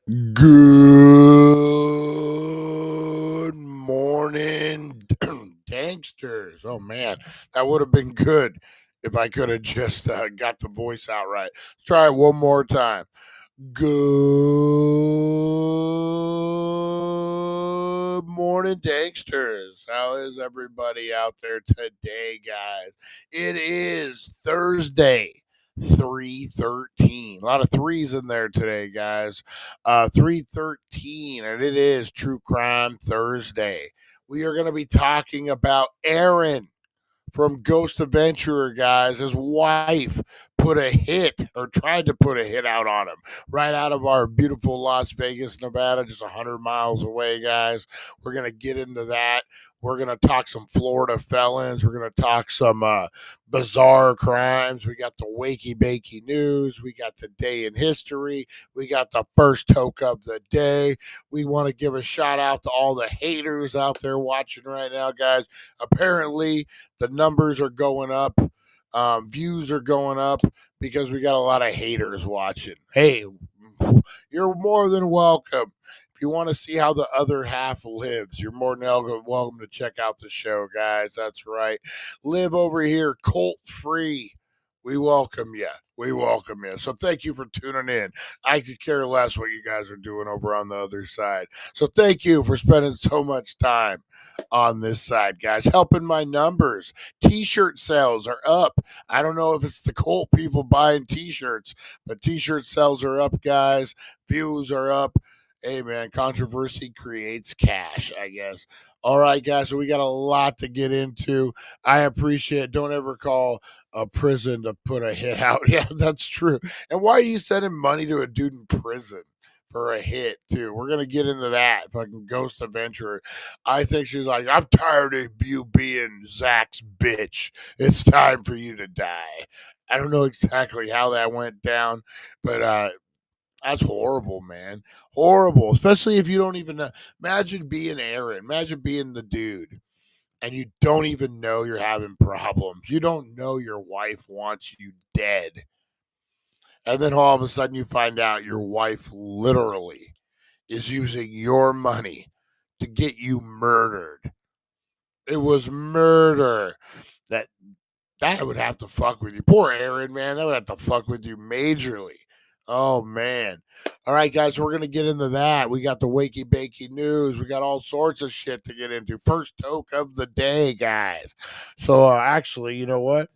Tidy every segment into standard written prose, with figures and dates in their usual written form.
Good morning, Danksters. Oh man, that would have been good if I could have just got the voice out right. Let's try it one more time. Good morning, Danksters. How is everybody out there today, guys? It is Thursday. 313. A lot of threes in there today, guys. 313, and it is True Crime Thursday. We are going to be talking about Aaron from Ghost Adventurer, guys. His wife put a hit or tried to put a hit out on him right out of our beautiful Las Vegas, Nevada, just 100 miles away, guys. We're going to get into that. We're going to talk some Florida felons. We're going to talk some bizarre crimes. We got the Wakey Bakey news. We got the day in history. We got the first toke of the day. We want to give a shout out to all the haters out there watching right now, guys. Apparently, the numbers are going up. Views are going up because we got a lot of haters watching. Hey, you're more than welcome. If you want to see how the other half lives, you're more than welcome to check out the show, guys. That's right. Live over here, cult free. We welcome you. We welcome you. So thank you for tuning in. I could care less what you guys are doing over on the other side. So thank you for spending so much time on this side, guys. Helping my numbers. T-shirt sales are up. I don't know if it's the cult people buying T-shirts, but T-shirt sales are up, guys. Views are up. Hey, man, controversy creates cash, I guess. All right, guys, so we got a lot to get into. I appreciate it. Don't ever call a prison to put a hit out. Yeah, that's true. And why are you sending money to a dude in prison for a hit, too? We're going to get into that. Fucking Ghost Adventurer. I think she's like, I'm tired of you being Zach's bitch. It's time for you to die. I don't know exactly how that went down, but that's horrible, man. Horrible. Especially if you don't even know. Imagine being Aaron. Imagine being the dude. And you don't even know you're having problems. You don't know your wife wants you dead. And then all of a sudden you find out your wife literally is using your money to get you murdered. It was murder. That would have to fuck with you. Poor Aaron, man. That would have to fuck with you majorly. Oh, man. All right, guys, we're going to get into that. We got the Wakey Bakey news. We got all sorts of shit to get into. First toke of the day, guys. So, actually, you know what?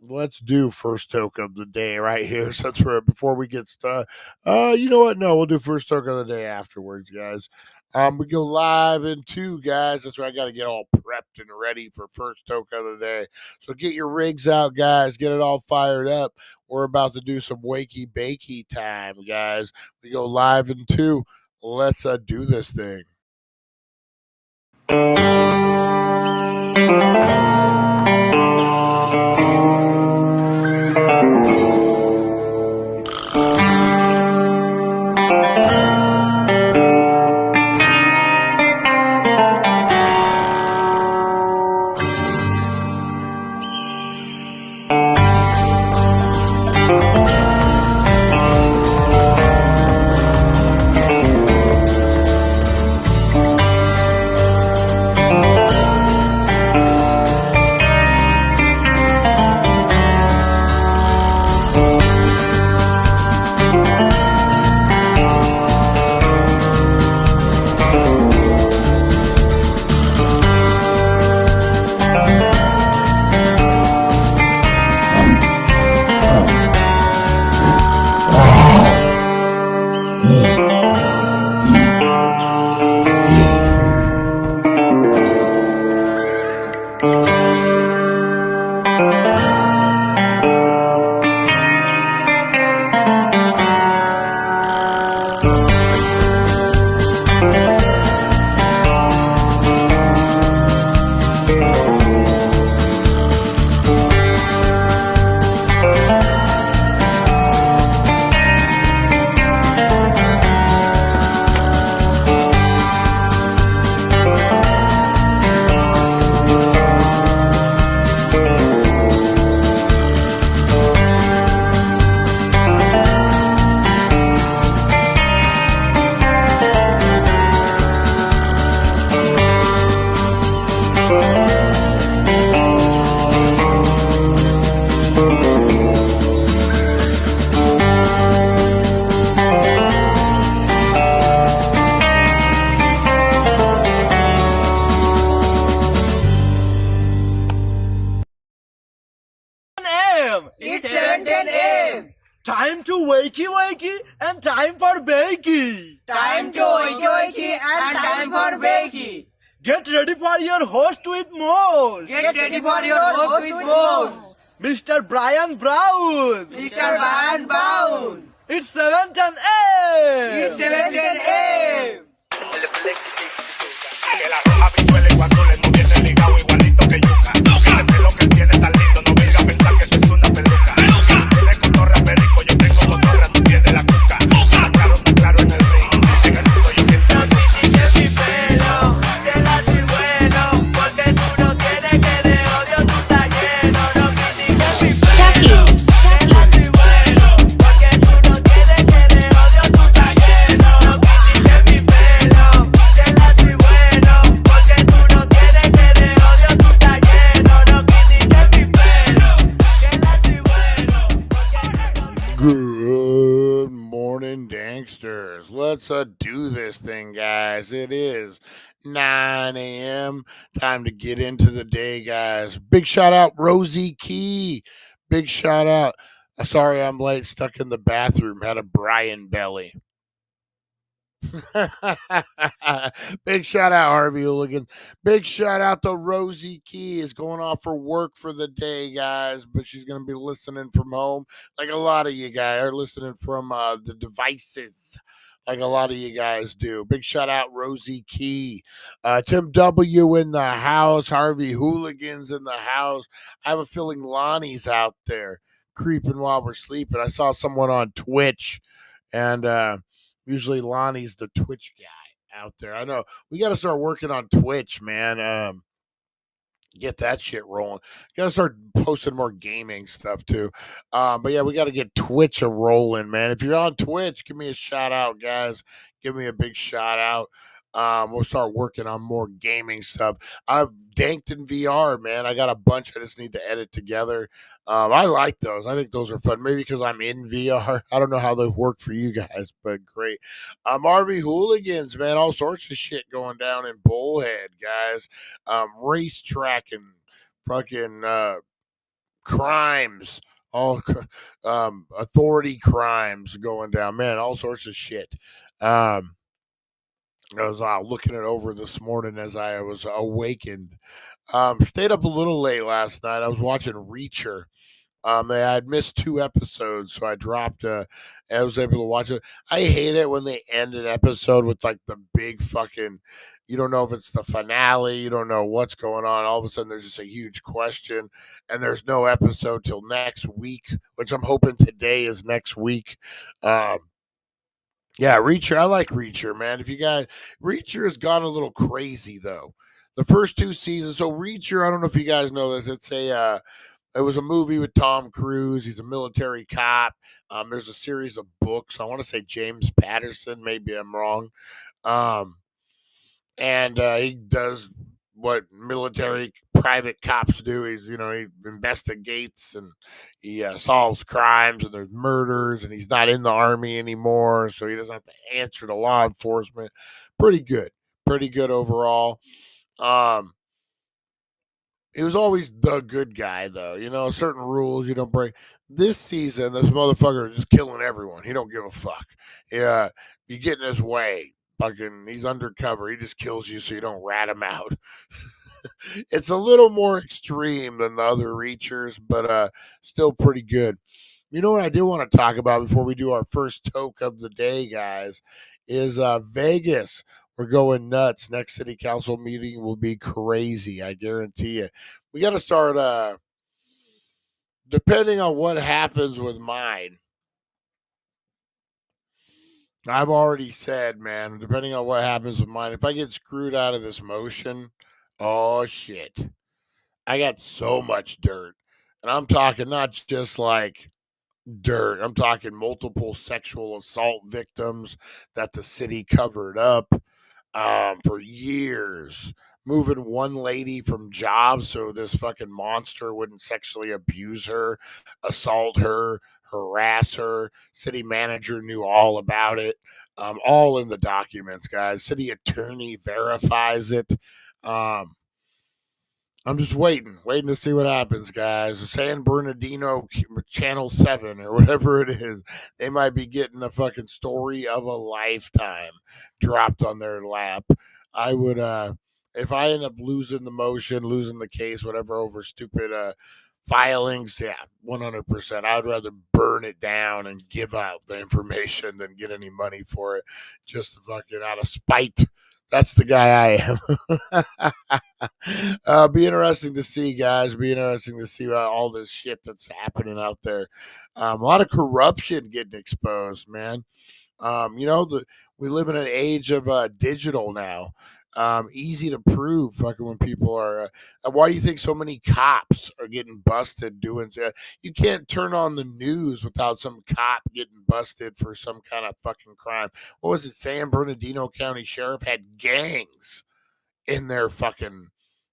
Let's do first toke of the day right here. So that's right before we get started. You know what? No, we'll do first toke of the day afterwards, guys. We go live in 2, guys. That's where I got to get all prepped and ready for first toke of the day. So get your rigs out, guys. Get it all fired up. We're about to do some wakey bakey time, guys. We go live in 2. Let's do this thing. and time for Bakey. Time to Wakey and time for Bakey. Get ready for your host with more. Get ready for your host with more. Mr. Brian Brown. Mr. Brian Brown. It's 7:10 a.m. It's 7:10 a.m. Que la roja visuele cuando le no viene ligado igualito que yuca. El pelo que tiene tan lindo, no venga a pensar que eso es una peluca. Tiene cotorra perico, yo tengo cotorra, tú tienes la cuca. Está claro en el ring, en el soy yo quien te No critiques mi pelo, que la soy bueno, porque tú no tienes que de odio tú estás lleno. No critiques mi pelo, que la soy bueno, porque tú no tienes que de odio tú estás lleno. No critiques mi pelo, que la soy bueno, porque tú no tienes que de odio tú estás lleno. No critiques mi pelo, que la soy bueno, porque tú no. Good morning, Danksters. Let's do this thing, guys. It is 9 a.m. Time to get into the day, guys. Big shout out, Rosie Key. Big shout out. Sorry I'm late, stuck in the bathroom, had a Brian belly. Big shout out, Harvey Hooligans. Big shout out to Rosie Key is going off for work for the day, guys, but she's going to be listening from home like a lot of you guys are listening from the devices like a lot of you guys do. Big shout out, Rosie Key. Tim W. in the house. Harvey Hooligans in the house. I have a feeling Lonnie's out there creeping while we're sleeping. I saw someone on Twitch, and usually Lonnie's the Twitch guy out there. I know we got to start working on Twitch, man. Get that shit rolling. Got to start posting more gaming stuff too. But yeah, we got to get Twitch a rolling, man. If you're on Twitch, give me a shout out, guys. Give me a big shout out. We'll start working on more gaming stuff. I've danked in VR, man. I got a bunch I just need to edit together. I like those. I think those are fun. Maybe because I'm in VR. I don't know how they work for you guys, but great. RV Hooligans, man. All sorts of shit going down in Bullhead, guys. Racetrack and fucking crimes. All authority crimes going down, man. All sorts of shit. I was looking it over this morning as I was awakened. Stayed up a little late last night. I was watching Reacher. I had missed 2 episodes, so I dropped. I was able to watch it. I hate it when they end an episode with like the big fucking. You don't know if it's the finale. You don't know what's going on. All of a sudden, there's just a huge question, and there's no episode till next week, which I'm hoping today is next week. Yeah, Reacher. I like Reacher, man. If you guys, Reacher has gone a little crazy though. The first 2 seasons. So Reacher, I don't know if you guys know this. It was a movie with Tom Cruise. He's a military cop. There's a series of books. I want to say James Patterson. Maybe I'm wrong. And he does what military private cops do. He investigates and he solves crimes, and there's murders, and he's not in the army anymore, so he doesn't have to answer to law enforcement. Pretty good overall. He was always the good guy, though. Certain rules you don't break. This season, this motherfucker is just killing everyone. He don't give a fuck. Yeah, you get in his way. Fucking, he's undercover. He just kills you so you don't rat him out. It's a little more extreme than the other Reachers, but still pretty good. You know what I do want to talk about before we do our first toke of the day, guys, is Vegas. We're going nuts. Next city council meeting will be crazy. I guarantee you. We got to start, depending on what happens with mine. I've already said, man, depending on what happens with mine, if I get screwed out of this motion, oh shit. I got so much dirt. And I'm talking not just like dirt. I'm talking multiple sexual assault victims that the city covered up for years, moving one lady from jobs so this fucking monster wouldn't sexually abuse her, assault her, harass her. City manager knew all about it. All in the documents, guys. City attorney verifies it. I'm just waiting to see what happens, guys. San Bernardino Channel 7 or whatever it is, they might be getting a fucking story of a lifetime dropped on their lap. I would, if I end up losing the motion, losing the case, whatever, over stupid filings, yeah, 100%. I would rather burn it down and give out the information than get any money for it, just to fucking out of spite. That's the guy I am. Be interesting to see, guys. Be interesting to see all this shit that's happening out there. A lot of corruption getting exposed, man. We live in an age of digital now. Easy to prove, fucking when people are. Why do you think so many cops are getting busted doing? You can't turn on the news without some cop getting busted for some kind of fucking crime. What was it? San Bernardino County Sheriff had gangs in their fucking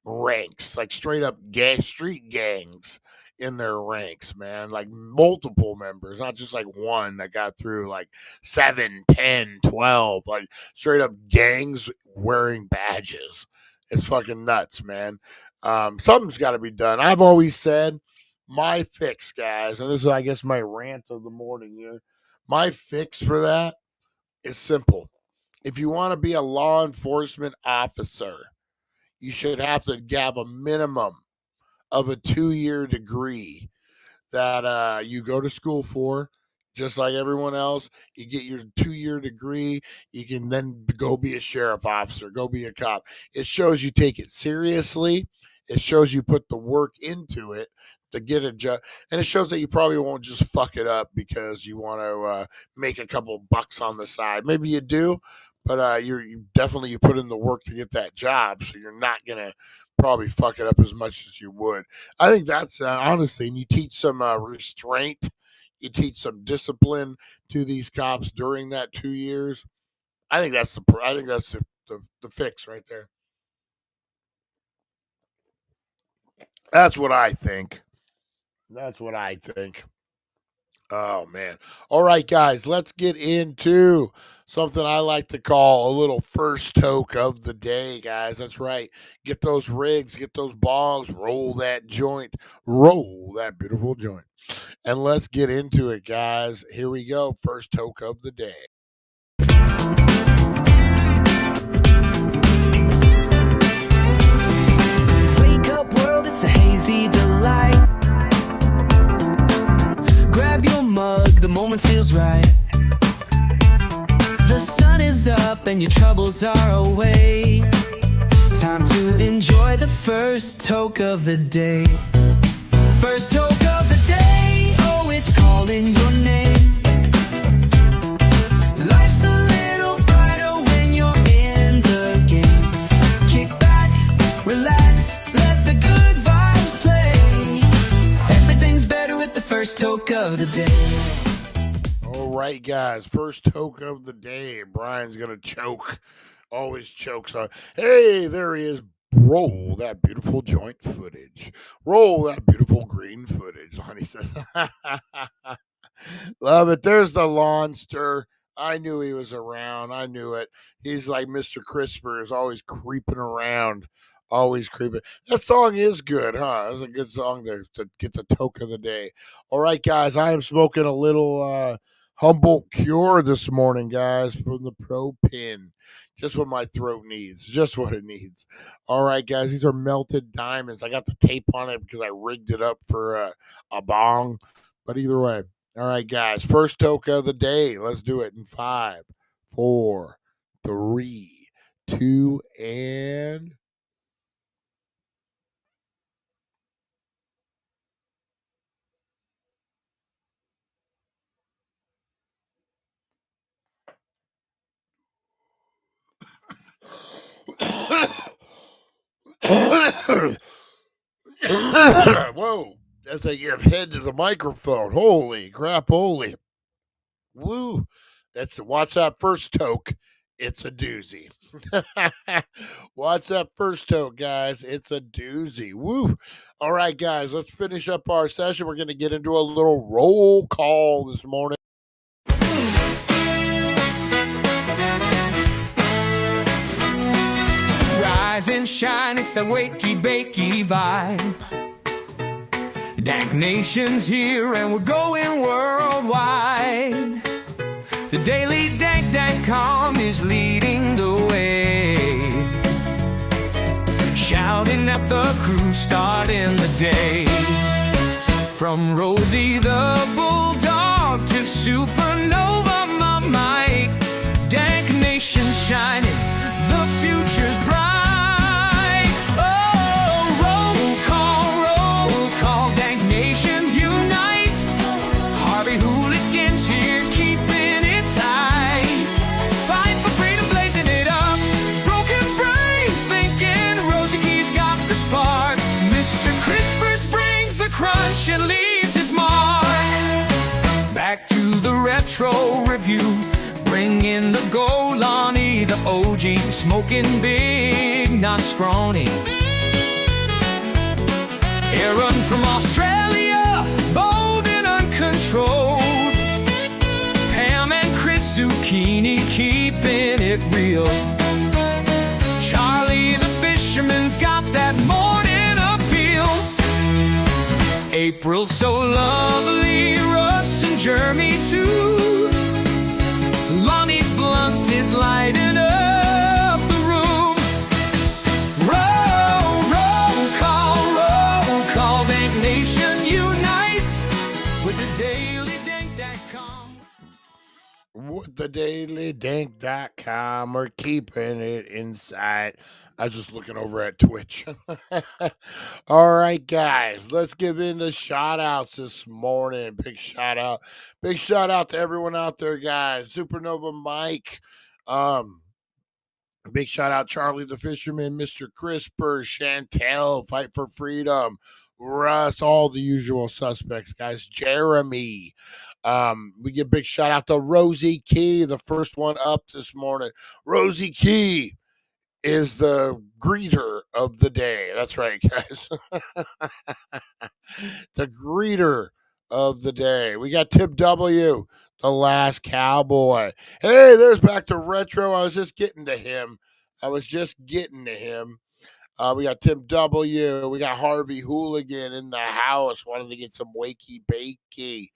ranks, like straight up street gangs in their ranks, man. Like multiple members, not just like one that got through, like 7, 10, 12, like straight up gangs wearing badges. It's fucking nuts, man. Something's got to be done. I've always said my fix, guys, and this is, I guess, my rant of the morning here. My fix for that is simple. If you want to be a law enforcement officer, you should have to have a minimum of a 2-year degree that you go to school for, just like everyone else. You get your 2-year degree. You can then go be a sheriff officer, go be a cop. It shows you take it seriously. It shows you put the work into it to get a job. And it shows that you probably won't just fuck it up because you want to make a couple bucks on the side. Maybe you do, but you definitely put in the work to get that job, so you're not going to probably fuck it up as much as you would. I think that's honestly, and you teach some restraint, you teach some discipline to these cops during that 2 years. I think that's the fix right there. That's what I think. Oh man. All right, guys, let's get into something I like to call a little first toke of the day, guys. That's right. Get those rigs, get those bongs, roll that joint, roll that beautiful joint. And let's get into it, guys. Here we go. First toke of the day. Wake up world, it's a hazy delight. Grab your mug, the moment feels right. The sun is up and your troubles are away. Time to enjoy the first toke of the day. First toke of the day, oh, it's calling your name. Life's a little brighter when you're in the game. Kick back, relax, let the good vibes play. Everything's better with the first toke of the day. All right, guys. First toke of the day. Brian's going to choke. Always chokes on. Hey, there he is. Roll that beautiful joint footage. Roll that beautiful green footage. Lonnie says, love it. There's the lawnster. I knew he was around. I knew it. He's like Mr. Crisper, is always creeping around. Always creeping. That song is good, huh? That's a good song to get the toke of the day. All right, guys. I am smoking a little Humboldt Cure this morning, guys, from the Pro Pin. Just what my throat needs. Just what it needs. All right, guys. These are melted diamonds. I got the tape on it because I rigged it up for a bong. But either way. All right, guys. First toke of the day. Let's do it in 5, 4, 3, 2, and... Whoa, as I give head to the microphone. Holy crap, holy. Woo. Watch that first toke. It's a doozy. Watch that first toke, guys. It's a doozy. Woo. All right, guys, let's finish up our session. We're going to get into a little roll call this morning. Rising Nation shine, it's the Wakey Bakey vibe. Dank Nation's here and we're going worldwide. The daily Dank.com is leading the way, shouting at the crew, starting the day. From Rosie the Bulldog to Supernova, my Mike. Dank Nation shining, the future's bright. Oh, roll call, Dank Nation unite. Harvey Hooligans here, keeping it tight. Fight for freedom, blazing it up. Broken brains thinking Rosie Key's got the spark. Mr. Crispers brings the crunch and leaves his mark. Back to the retro review, bringing the Golani, the OG, smoking big, not scrawny. Aaron from Australia, bold and uncontrolled. Pam and Chris Zucchini, keeping it real. Charlie the fisherman's got that morning appeal. April so lovely, Russ and Jeremy too. Lonnie's blunt is lighting up the room. Roll call, Dank Nation unite with the Daily Dank.com. With the Daily Dank.com, we're keeping it inside. I was just looking over at Twitch. All right, guys, let's give in the shout outs this morning. Big shout out to everyone out there, guys. Supernova Mike, big shout out Charlie the Fisherman, Mr. Crisper, Chantel, Fight for Freedom, Russ, all the usual suspects, guys. Jeremy. We give big shout out to Rosie Key, the first one up this morning. Rosie Key is the greeter of the day. That's right, guys. The greeter of the day. We got Tip W, the last cowboy. Hey, there's back to retro. I was just getting to him. We got Tim W. We got Harvey Hooligan in the house. Wanted to get some wakey bakey.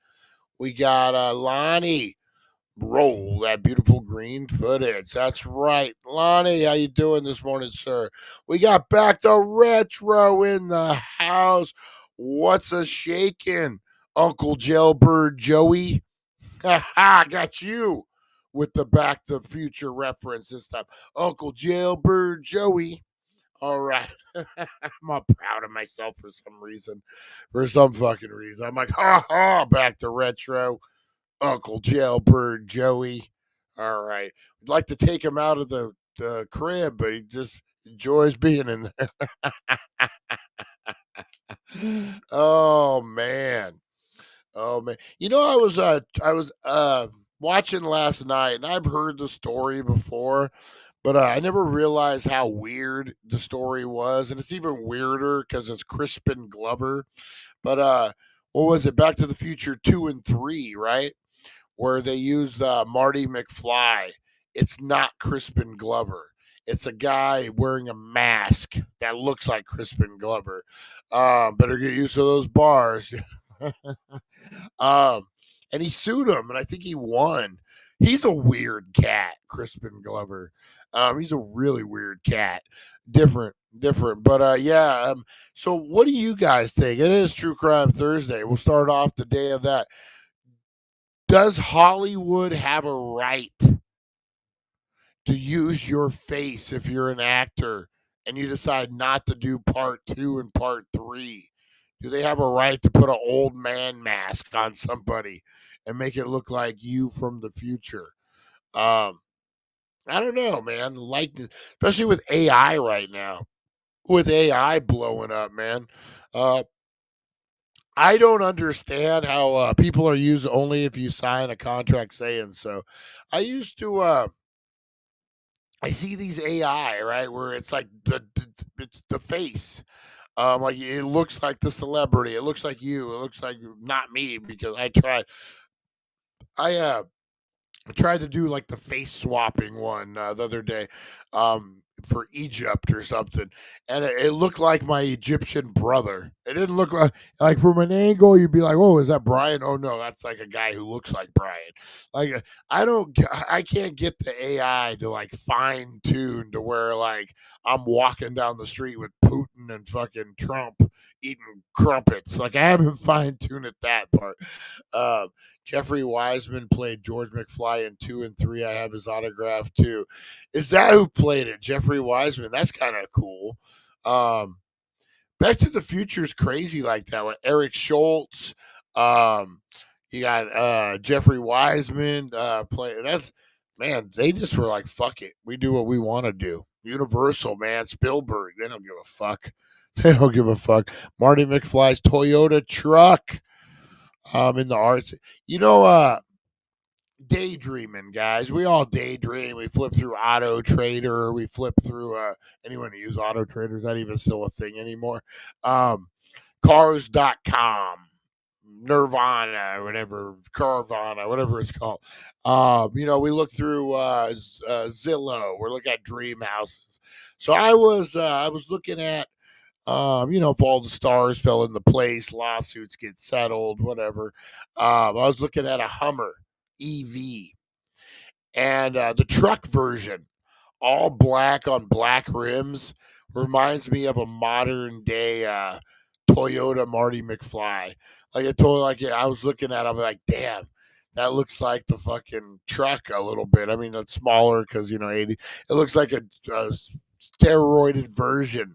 We got Lonnie. Roll that beautiful green footage. That's right. Lonnie, how you doing this morning, sir? We got back to retro in the house. What's a shaking? Uncle Jailbird Joey. Ha got you with the Back to the Future reference this time. Uncle Jailbird Joey. All right. I'm all proud of myself for some reason. For some fucking reason. I'm like, back to retro. Uncle Jailbird Joey. All right. We'd like to take him out of the crib, but he just enjoys being in there. Oh man. You know, I was watching last night, and I've heard the story before, but I never realized how weird the story was, and it's even weirder because it's Crispin Glover. But what was it? Back to the Future 2 and 3, right? Where they used Marty McFly. It's not Crispin Glover. It's a guy wearing a mask that looks like Crispin Glover. Better get used to those bars. And he sued him, and I think he won. He's a weird cat, Crispin Glover. He's a really weird cat. Different. But yeah. So what do you guys think? It is True Crime Thursday. We'll start off the day of that. Does Hollywood have a right to use your face if you're an actor and you decide not to do part 2 and part 3? Do they have a right to put an old man mask on somebody and make it look like you from the future? I don't know, man. Like, especially with AI right now, with AI blowing up, man. I don't understand how people are used only if you sign a contract saying so. I used to I see these AI, right, where it's like it's the face. Like it looks like the celebrity. It looks like you. It looks like not me because I tried to do like the face swapping one the other day. for Egypt or something, and it looked like my Egyptian brother. It didn't look like from an angle you'd be like, "Oh, is that Brian?" Oh no, that's like a guy who looks like Brian. Like I can't get the AI to like fine tune to where like I'm walking down the street with Putin and fucking Trump eating crumpets. Like I haven't fine tuned it that part. Uh, Jeffrey Wiseman played George McFly in 2 and 3. I have his autograph too. Is that who played it? Jeffrey Wiseman. That's kind of cool. Um, Back to the Future is crazy like that with Eric Schultz. Um, you got Jeffrey Wiseman play. That's man. They just were like, "Fuck it, we do what we want to do." Universal, man. Spielberg. They don't give a fuck. They don't give a fuck. Marty McFly's Toyota truck. In the arts, you know, daydreaming, guys. We all daydream. We flip through Auto Trader. We flip through anyone who use Auto Trader. Is that even still a thing anymore? Cars.com, Nirvana, whatever, Carvana, whatever it's called. We look through Zillow. We're looking at dream houses. So I was looking at if all the stars fell into place, lawsuits get settled, whatever. I was looking at a Hummer EV and the truck version, all black on black rims, reminds me of a modern day Toyota Marty McFly. I was looking at, it, I'm like, damn, that looks like the fucking truck a little bit. I mean, it's smaller because 80. It looks like a steroided version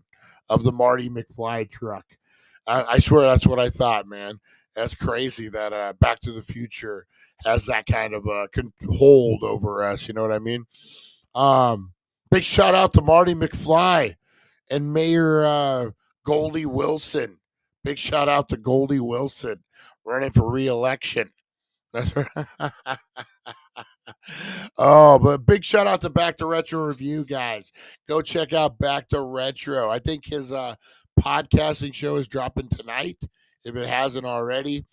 of the Marty McFly truck. I swear that's what I thought, man. That's crazy that Back to the Future has that kind of hold over us. You know what I mean? Big shout out to Marty McFly and Mayor Goldie Wilson. Big shout out to Goldie Wilson running for re-election. That's right. Oh, but big shout out to Back to Retro Review, guys. Go check out Back to Retro. I think his podcasting show is dropping tonight, if it hasn't already.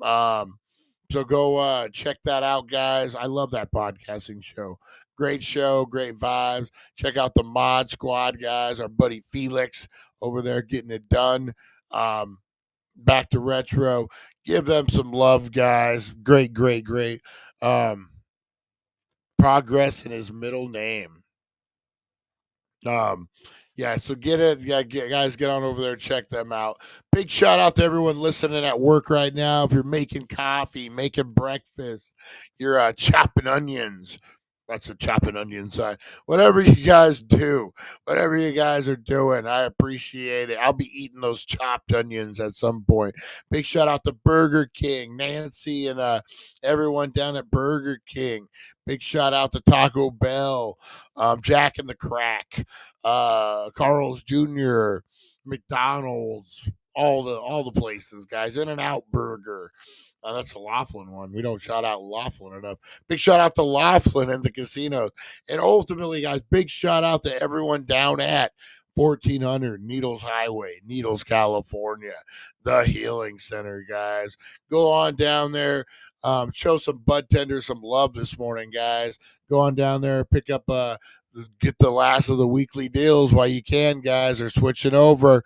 So go check that out, guys. I love that podcasting show, great vibes. Check out the Mod Squad, guys. Our buddy Felix over there getting it done. Back to Retro. Give them some love, guys. Great, great, great. Progress in his middle name. Yeah, so get it. Yeah, guys, get on over there and check them out. Big shout out to everyone listening at work right now. If you're making coffee, making breakfast, you're chopping onions. That's a chopping onion sign. Whatever you guys do, whatever you guys are doing, I appreciate it. I'll be eating those chopped onions at some point. Big shout out to Burger King, Nancy, and everyone down at Burger King. Big shout out to Taco Bell, Jack and the Crack, Carl's Jr., McDonald's, all the places, guys. In-N-Out Burger. That's a Laughlin one. We don't shout out Laughlin enough. Big shout out to Laughlin and the casino. And ultimately, guys, big shout out to everyone down at 1400 Needles Highway, Needles, California, the Healing Center, guys. Go on down there. Show some bud tenders some love this morning, guys. Go on down there, pick up get the last of the weekly deals while you can, guys. They're switching over.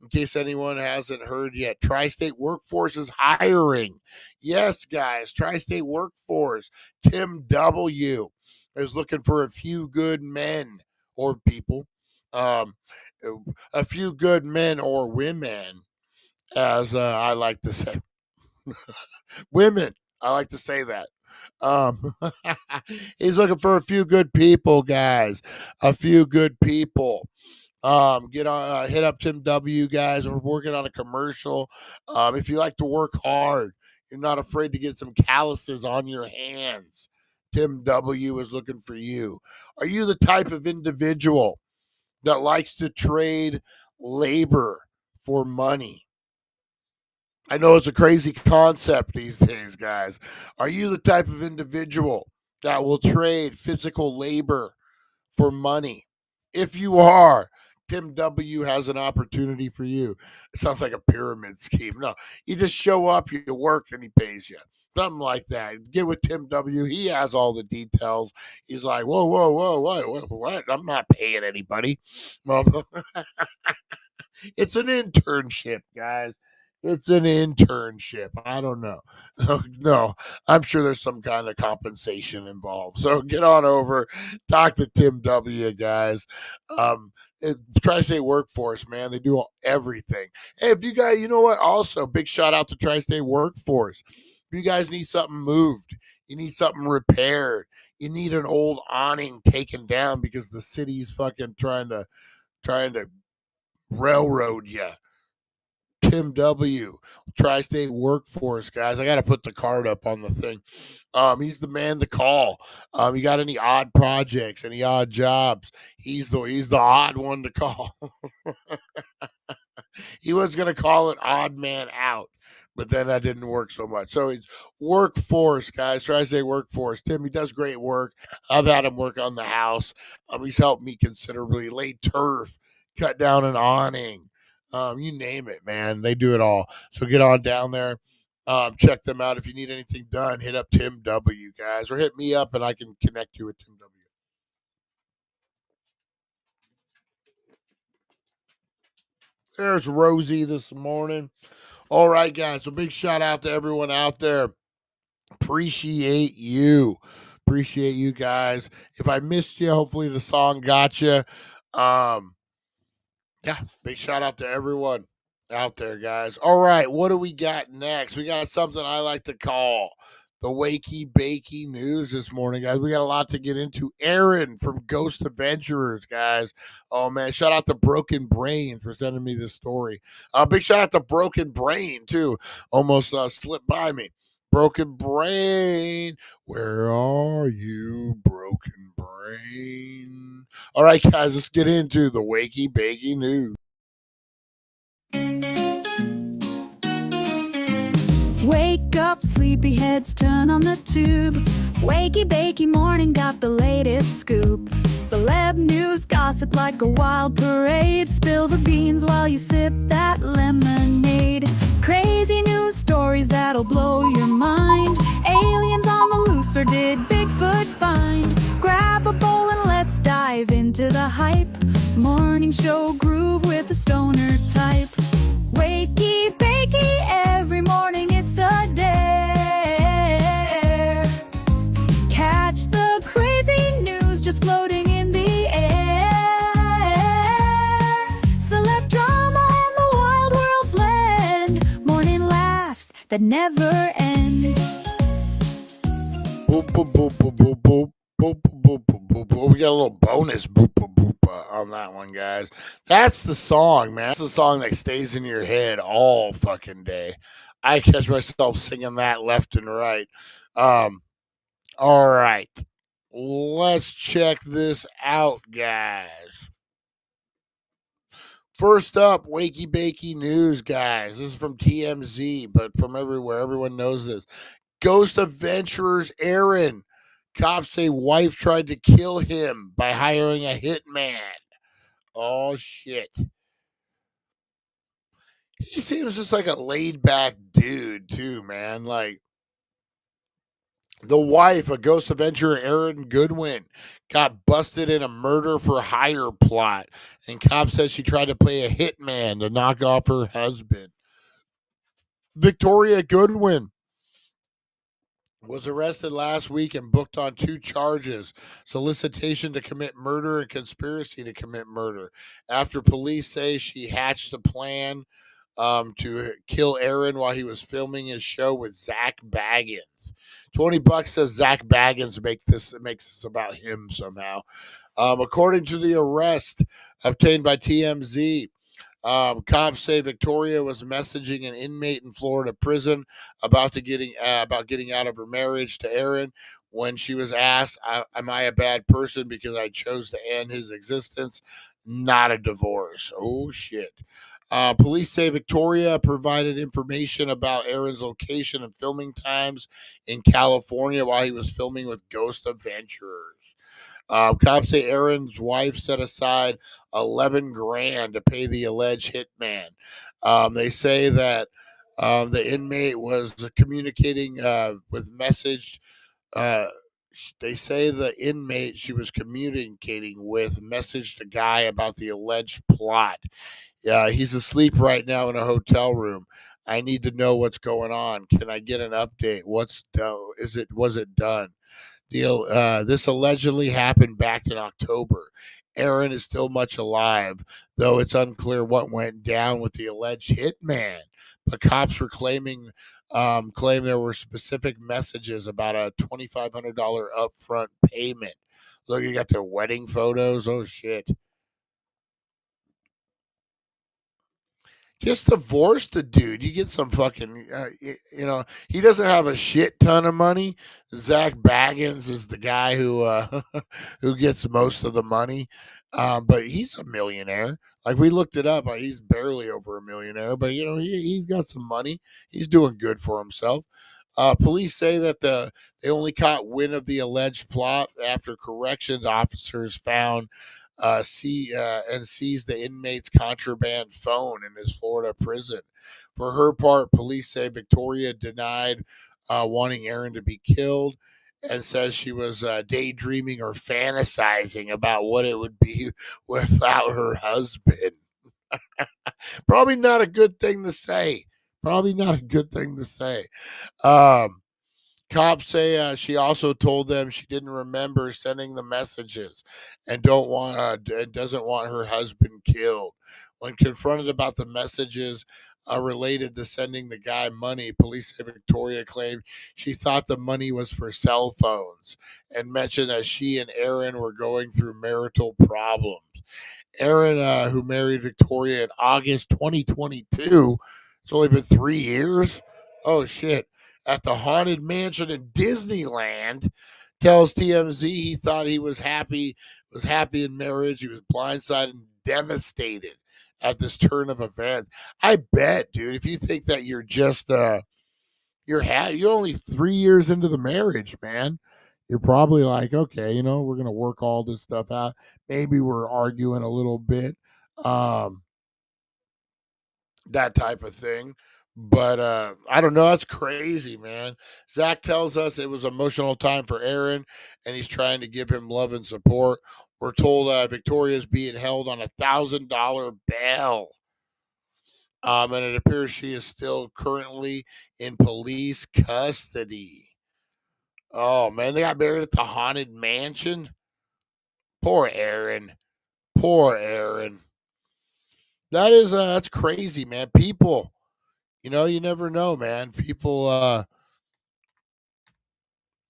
In case anyone hasn't heard yet, Tri-State Workforce is hiring. Yes, guys, Tri-State Workforce. Tim W. is looking for a few good men or people, a few good men or women, as I like to say. Women, I like to say that. He's looking for a few good people, guys. A few good people. Get on, hit up Tim W, guys. We're working on a commercial. If you like to work hard, you're not afraid to get some calluses on your hands. Tim W is looking for you. Are you the type of individual that likes to trade labor for money? I know it's a crazy concept these days, guys. Are you the type of individual that will trade physical labor for money? If you are, Tim W has an opportunity for you. It sounds like a pyramid scheme. No, you just show up, you work, and he pays you. Something like that. Get with Tim W. He has all the details. He's like, whoa, whoa, whoa, what? I'm not paying anybody. It's an internship, guys. It's an internship. I don't know. No, I'm sure there's some kind of compensation involved. So get on over, talk to Tim W, guys. Tri-State Workforce, man, they do everything. Hey, if you guys, you know what? Also, big shout out to Tri-State Workforce. If you guys need something moved, you need something repaired, you need an old awning taken down because the city's fucking trying to railroad you. Tim W, Tri-State Workforce, guys. I got to put the card up on the thing. He's the man to call. You got any odd projects, any odd jobs? He's the odd one to call. He was gonna call it odd man out, but then that didn't work so much. So it's workforce, guys. Try to say workforce. Tim, he does great work. I've had him work on the house. He's helped me considerably. Lay turf, cut down an awning. You name it, man. They do it all. So get on down there. Check them out. If you need anything done, hit up Tim W, guys, or hit me up and I can connect you with Tim W. There's Rosie this morning. All right, guys. So big shout out to everyone out there. Appreciate you. Appreciate you guys. If I missed you, hopefully the song got you. Yeah, big shout out to everyone out there, guys. All right, what do we got next? We got something I like to call the Wakey Bakey News this morning, guys. We got a lot to get into. Aaron from Ghost Adventurers, guys. Oh, man, shout out to Broken Brain for sending me this story. Big shout out to Broken Brain, too. Almost slipped by me. Broken Brain, where are you, Broken Brain? All right, guys, let's get into the Wakey Bakey News. Wake up, sleepyheads, turn on the tube. Wakey Bakey Morning got the latest scoop. Celeb news, gossip like a wild parade. Spill the beans while you sip that lemonade. Crazy news stories that'll blow your mind. Aliens on the loose, or did Bigfoot find? Grab a bowl and let's dive into the hype. Morning show groove with the stoner type. Wakey Bakey, every morning it's a dare. Catch the crazy news just floating in the air. Celeb drama and the wild world blend. Morning laughs that never end. Boop, boop, boop, boop, boop, boop. Boop, boop, boop, boop, boop. We got a little bonus boop, boop, boop on that one, guys. That's the song, man. That's the song that stays in your head all fucking day. I catch myself singing that left and right. All right. Let's check this out, guys. First up, Wakey Bakey News, guys. This is from TMZ, but from everywhere. Everyone knows this. Ghost Adventurers Aaron. Cops say wife tried to kill him by hiring a hitman. Oh, shit. He seems just like a laid-back dude, too, man. Like, the wife, a ghost adventurer, Aaron Goodwin, got busted in a murder for hire plot. And cops said she tried to play a hitman to knock off her husband. Victoria Goodwin was arrested last week and booked on 2 charges: solicitation to commit murder and conspiracy to commit murder, after police say she hatched a plan to kill Aaron while he was filming his show with Zach Baggins. $20 says Zach Baggins makes this about him somehow. According to the arrest obtained by TMZ, cops say Victoria was messaging an inmate in Florida prison about getting out of her marriage to Aaron. When she was asked, "Am I a bad person because I chose to end his existence?" Not a divorce. Oh shit. Police say Victoria provided information about Aaron's location and filming times in California while he was filming with Ghost Adventurers. Cops say Aaron's wife set aside 11 grand to pay the alleged hitman. They say that The inmate was communicating with message. Uh, they say the inmate she was communicating with messaged a guy about the alleged plot. Yeah, he's asleep right now in a hotel room. I need to know what's going on. Can I get an update? What's done? Was it done? This allegedly happened back in October. Aaron is still much alive, though it's unclear what went down with the alleged hitman. But cops were claim there were specific messages about a $2,500 upfront payment. Look, you got their wedding photos. Oh shit! Just divorce the dude. You get some fucking, he doesn't have a shit ton of money. Zach Baggins is the guy who who gets most of the money, but he's a millionaire. Like we looked it up, he's barely over a millionaire, but he's got some money. He's doing good for himself. Police say that they only caught wind of the alleged plot after corrections officers found and seized the inmate's contraband phone in his Florida prison. For her part, police say Victoria denied wanting Aaron to be killed and says she was daydreaming or fantasizing about what it would be without her husband. Probably not a good thing to say. Probably not a good thing to say. Um, Cops say she also told them she didn't remember sending the messages and doesn't want her husband killed. When confronted about the messages related to sending the guy money, police say Victoria claimed she thought the money was for cell phones and mentioned that she and Aaron were going through marital problems. Aaron, who married Victoria in August 2022, it's only been 3 years. Oh shit! At the haunted mansion in Disneyland, tells TMZ he thought he was happy in marriage. He was blindsided and devastated at this turn of events. I bet, dude, if you think that you're just you're only 3 years into the marriage, man. You're probably like, okay, we're gonna work all this stuff out. Maybe we're arguing a little bit, um, that type of thing. But I don't know. That's crazy, man. Zach tells us it was an emotional time for Aaron, and he's trying to give him love and support. We're told Victoria's being held on $1,000 bail. And it appears she is still currently in police custody. Oh man, they got married at the haunted mansion. Poor Aaron. Poor Aaron. That's crazy, man. People, you never know, man. People,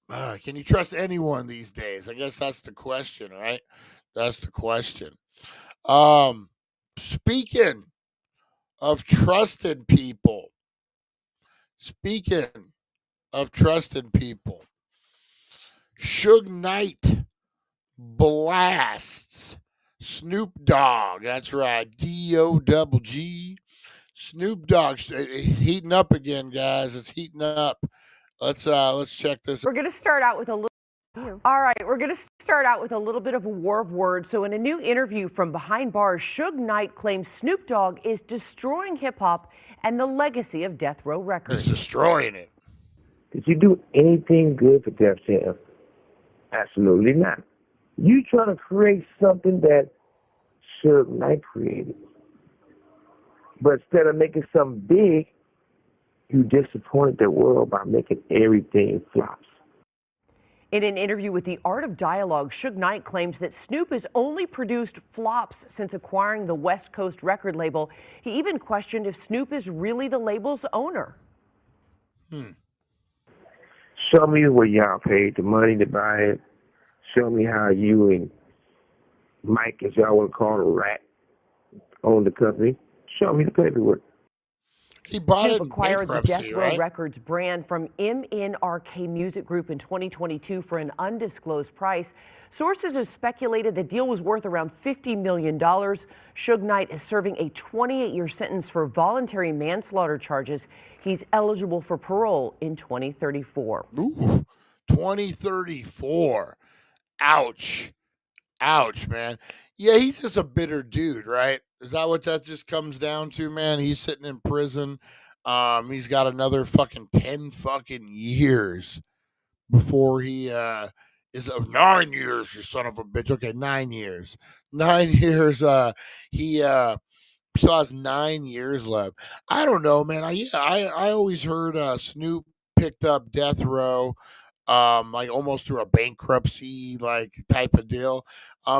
can you trust anyone these days? I guess that's the question, right? That's the question. Um, speaking of trusted people, speaking of trusted people, Suge Knight blasts Snoop Dogg. That's right, Dogg. Snoop Dogg it's heating up again, guys. It's heating up. Let's check this. We're going to start out with a little. All right, we're going to start out with a little bit of a war of words. So, in a new interview from behind bars, Suge Knight claims Snoop Dogg is destroying hip hop and the legacy of Death Row Records. He's destroying it. Did you do anything good for Def Jam? Absolutely not. You trying to create something that Suge Knight created. But instead of making something big, you disappointed the world by making everything flops. In an interview with The Art of Dialogue, Suge Knight claims that Snoop has only produced flops since acquiring the West Coast record label. He even questioned if Snoop is really the label's owner. Show me where y'all paid the money to buy it. Show me how you and Mike, as y'all want to call it, a rat, own the company. Show me the paperwork. He bought it in acquired the bankruptcy, Death Row right? Records brand from MNRK Music Group in 2022 for an undisclosed price. Sources have speculated the deal was worth around $50 million. Suge Knight is serving a 28-year sentence for voluntary manslaughter charges. He's eligible for parole in 2034. Ooh, 2034. Ouch. Ouch, man. Yeah, he's just a bitter dude, right? Is that what that just comes down to, man? He's sitting in prison. He's got another fucking 10 fucking years before he is of 9 years, you son of a bitch. Okay, 9 years. 9 years. He still has 9 years left. I don't know, man. I always heard Snoop picked up Death Row, like almost through a bankruptcy like type of deal.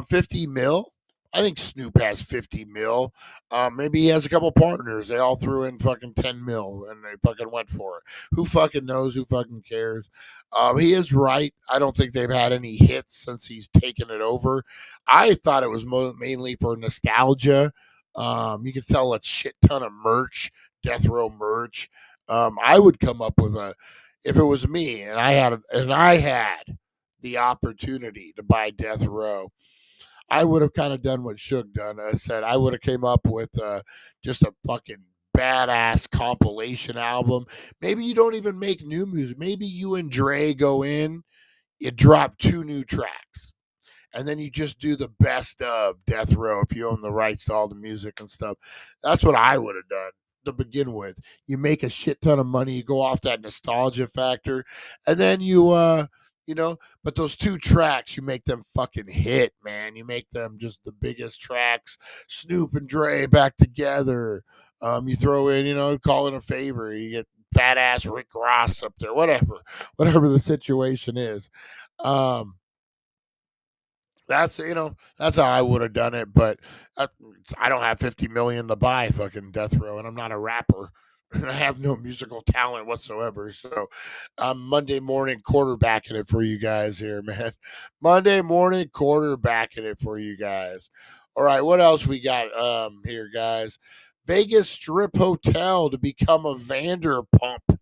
50 mil. I think Snoop has 50 mil. Maybe he has a couple partners. They all threw in fucking 10 mil and they fucking went for it. Who fucking knows? Who fucking cares? He is right. I don't think they've had any hits since he's taken it over. I thought it was mainly for nostalgia. You could sell a shit ton of merch, Death Row merch. I would come up with if it was me and I had the opportunity to buy Death Row, I would have kind of done what Suge done. I said I would have came up with just a fucking badass compilation album. Maybe you don't even make new music. Maybe you and Dre go in, you drop 2 new tracks, and then you just do the best of Death Row if you own the rights to all the music and stuff. That's what I would have done to begin with. You make a shit ton of money, you go off that nostalgia factor, and then but those 2 tracks, you make them fucking hit, man. You make them just the biggest tracks. Snoop and Dre back together. You throw in, call it a favor. You get fat ass Rick Ross up there, whatever the situation is. That's how I would have done it, but I don't have 50 million to buy fucking Death Row, and I'm not a rapper. And I have no musical talent whatsoever. So I'm Monday morning quarterbacking it for you guys here, man. Monday morning quarterbacking it for you guys. All right, what else we got here, guys? Vegas Strip Hotel to become a Vanderpump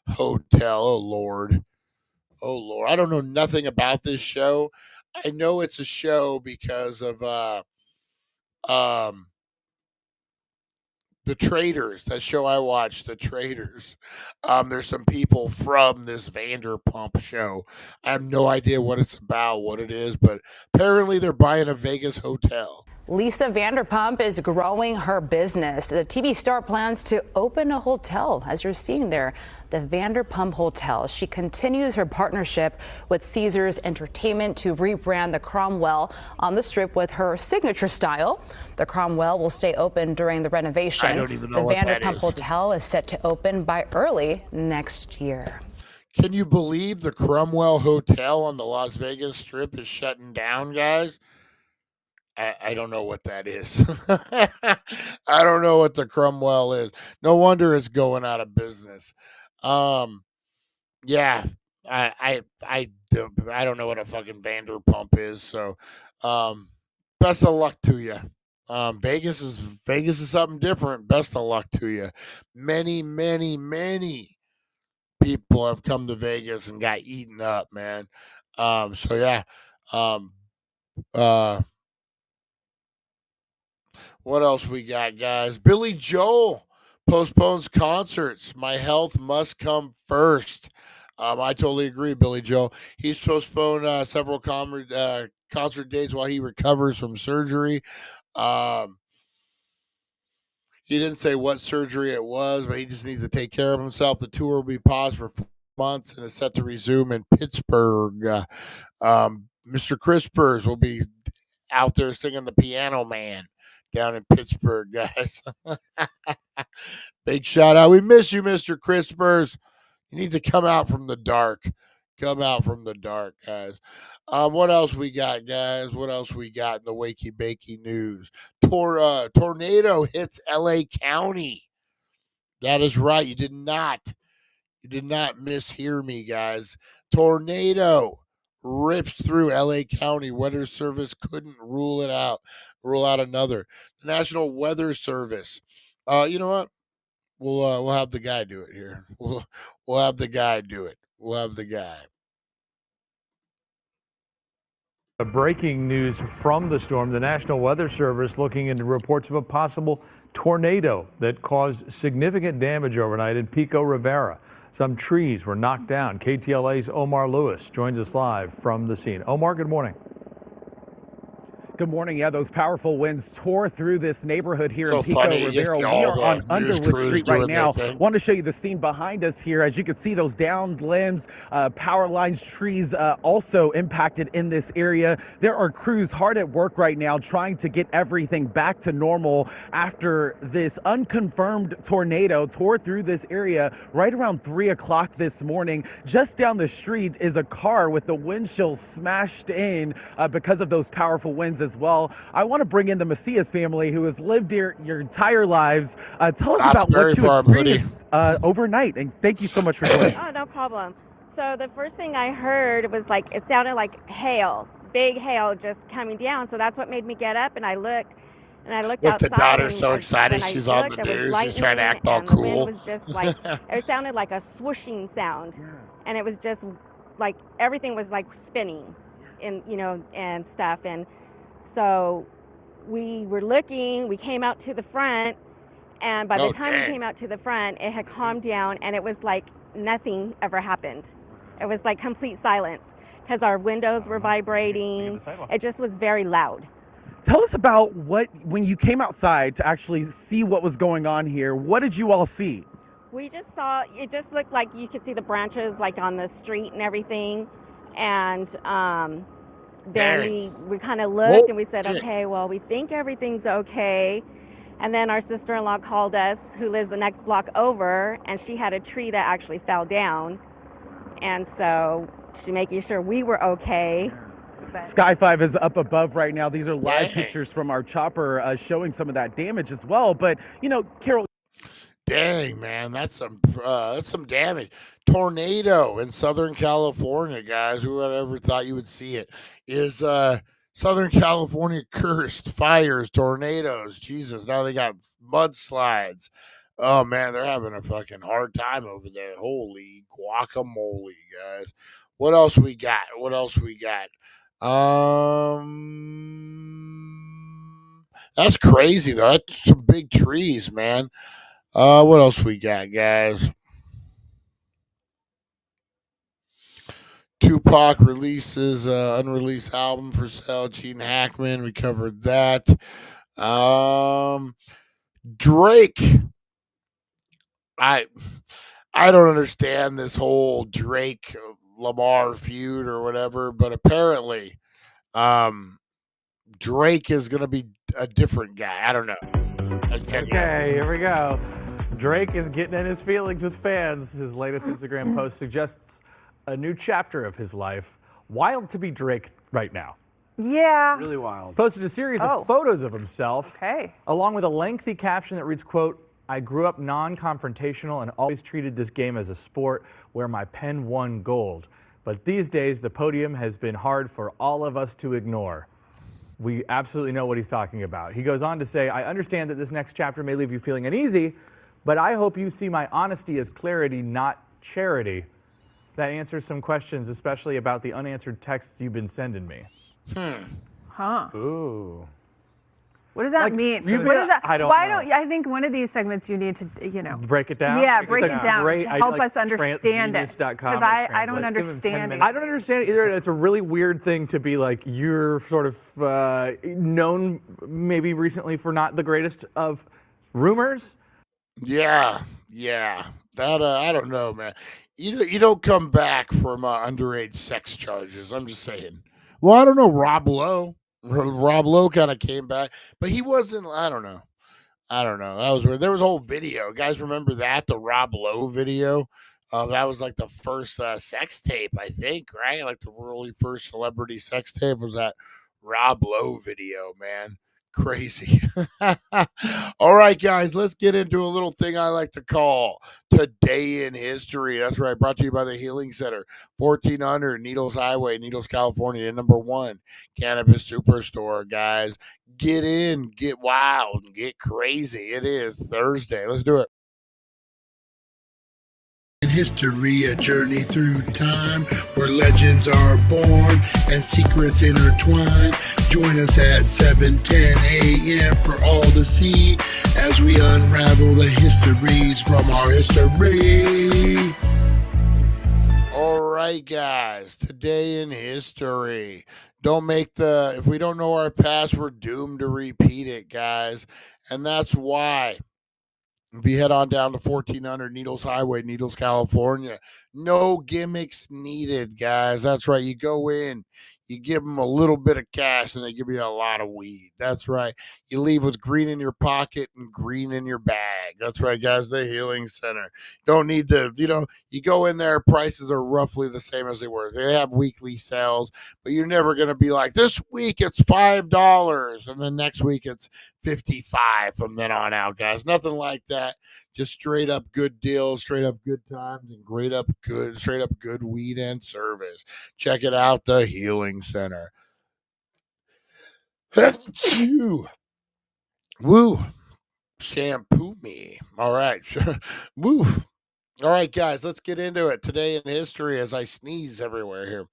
Hotel. Oh Lord. I don't know nothing about this show. I know it's a show because of The Traders, that show I watched, The Traders. There's some people from this Vanderpump show. I have no idea what it's about, what it is, but apparently they're buying a Vegas hotel. Lisa Vanderpump is growing her business. The TV star plans to open a hotel, as you're seeing there, the Vanderpump Hotel. She continues her partnership with Caesars Entertainment to rebrand the Cromwell on the Strip with her signature style. The Cromwell will stay open during the renovation. I don't even know what that is. The Vanderpump Hotel is set to open by early next year. Can you believe the Cromwell Hotel on the Las Vegas Strip is shutting down, guys? I don't know what that is. I don't know what the Cromwell is. No wonder it's going out of business. Yeah, I don't know what a fucking Vanderpump is. So, best of luck to you. Vegas is something different. Best of luck to you. Many people have come to Vegas and got eaten up, man. So yeah. What else we got, guys? Billy Joel postpones concerts. My health must come first. I totally agree, Billy Joel. He's postponed several concert dates while he recovers from surgery. He didn't say what surgery it was, but he just needs to take care of himself. The tour will be paused for 4 months and is set to resume in Pittsburgh. Mr. Crispers will be out there singing The Piano Man down in Pittsburgh, guys. Big shout out. We miss you, Mr. Crispers. You need to come out from the dark. Come out from the dark, guys. What else we got, guys? What else we got in the Wakey Bakey news? Tornado hits LA County. That is right. You did not mishear me, guys. Tornado rips through LA County. Weather Service couldn't rule out another. The National Weather Service. You know what? We'll have the guy do it here. We'll have the guy do it. We'll have the guy. Breaking news from the storm. The National Weather Service looking into reports of a possible tornado that caused significant damage overnight in Pico Rivera. Some trees were knocked down. KTLA's Omar Lewis joins us live from the scene. Omar, good morning. Good morning. Yeah, those powerful winds tore through this neighborhood here in Pico funny. Rivera. We All are the on news Underwood crews Street right doing their now. thing. Want to show you the scene behind us here. As you can see, those downed limbs, power lines, trees also impacted in this area. There are crews hard at work right now trying to get everything back to normal after this unconfirmed tornado tore through this area right around 3 o'clock this morning. Just down the street is a car with the windshield smashed in because of those powerful winds as well. I want to bring in the Macias family who has lived here your entire lives. Tell us about what you experienced overnight, and thank you so much for joining. Oh, no problem. So the first thing I heard was like, it sounded like hail, big hail just coming down. So that's what made me get up, and I looked. And I looked outside. The daughter's and so excited she's on the news. She's trying to act all cool. The wind was just like, it sounded like a swooshing sound. And it was just like, everything was like spinning and, you know, and stuff. And so we were looking, we came out to the front. And by the time we came out to the front, it had calmed down, and it was like nothing ever happened. It was like complete silence because our windows were vibrating. It just was very loud. Tell us about when you came outside to actually see what was going on here, what did you all see? We just saw, it just looked like you could see the branches like on the street and everything. And then we kind of looked and we said, okay, well, we think everything's okay. And then our sister-in-law called us, who lives the next block over, and she had a tree that actually fell down. And so she's making sure we were okay. Sky 5 is up above right now. These are live pictures from our chopper showing some of that damage as well. But, you know, Carol. Dang, man, that's some damage. Tornado in Southern California, guys. Who would ever thought you would see it? Is Southern California cursed? Fires, tornadoes. Jesus, now they got mudslides. Oh, man, they're having a fucking hard time over there. Holy guacamole, guys. What else we got? That's crazy though. That's some big trees, man. What else we got, guys? Tupac releases unreleased album for sale. Gene Hackman, we covered that. Drake. I don't understand this whole Drake Lamar feud or whatever, but apparently Drake is going to be a different guy. I don't know. Okay, here we go. Drake is getting in his feelings with fans. His latest Instagram post suggests a new chapter of his life. Wild to be Drake right now. Yeah. Really wild. Posted a series of photos of himself. Okay. Along with a lengthy caption that reads, quote, "I grew up non-confrontational and always treated this game as a sport where my pen won gold. But these days, the podium has been hard for all of us to ignore." We absolutely know what he's talking about. He goes on to say, "I understand that this next chapter may leave you feeling uneasy, but I hope you see my honesty as clarity, not charity." That answers some questions, especially about the unanswered texts you've been sending me. Huh. Ooh. What does that mean? you- What does that? I don't Why know. don't you? I think one of these segments you need to, you know. Break it down? Yeah, break it down Great, to I help like us understand it. transgenius.com Because that I don't translates. Give him 10 understand it. minutes. I don't understand it either. It's a really weird thing to be like, you're sort of known maybe recently for not the greatest of rumors. Yeah. That I don't know, man. You don't come back from underage sex charges. I'm just saying. Well, I don't know. Rob Lowe kind of came back, but he wasn't. I don't know. That was weird. There was a whole video. Guys, remember that? The Rob Lowe video. That was like the first sex tape, I think, right? Like the really first celebrity sex tape was that Rob Lowe video, man. Crazy. All right, guys, let's get into a little thing I like to call Today in History. That's right, brought to you by the Healing Center, 1400 Needles Highway, Needles, California, #1 cannabis superstore, guys. Get in, get wild, and get crazy. It is Thursday. Let's do it. In history, a journey through time where legends are born and secrets intertwine. Join us at 7:10 a.m. for all to see as we unravel the histories from our history. All right, guys, today in history, if we don't know our past, we're doomed to repeat it, guys. And that's why if you head on down to 1400 Needles Highway, Needles, California, no gimmicks needed, guys. That's right. You go in, you give them a little bit of cash, and they give you a lot of weed. That's right. You leave with green in your pocket and green in your bag. That's right, guys. The Healing Center. Don't need to, you go in there, prices are roughly the same as they were. They have weekly sales, but you're never going to be like, this week it's $5, and then next week it's 55 from then on out, guys. Nothing like that. Just straight up good deals, straight up good times, and straight up good weed and service. Check it out, the Healing Center. Woo. Shampoo me. All right. Woo. All right, guys, let's get into it. Today in history as I sneeze everywhere here.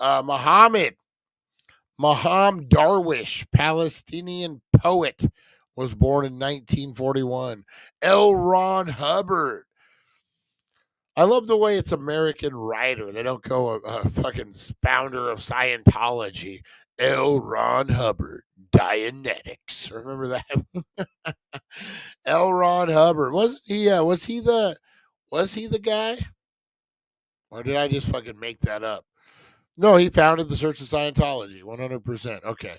Muhammad Darwish, Palestinian poet, was born in 1941. L. Ron Hubbard. I love the way it's American writer. They don't go a fucking founder of Scientology. L. Ron Hubbard, Dianetics. Remember that? L. Ron Hubbard. Was he the guy? Or did I just fucking make that up? No, he founded the Church of Scientology. 100%. Okay.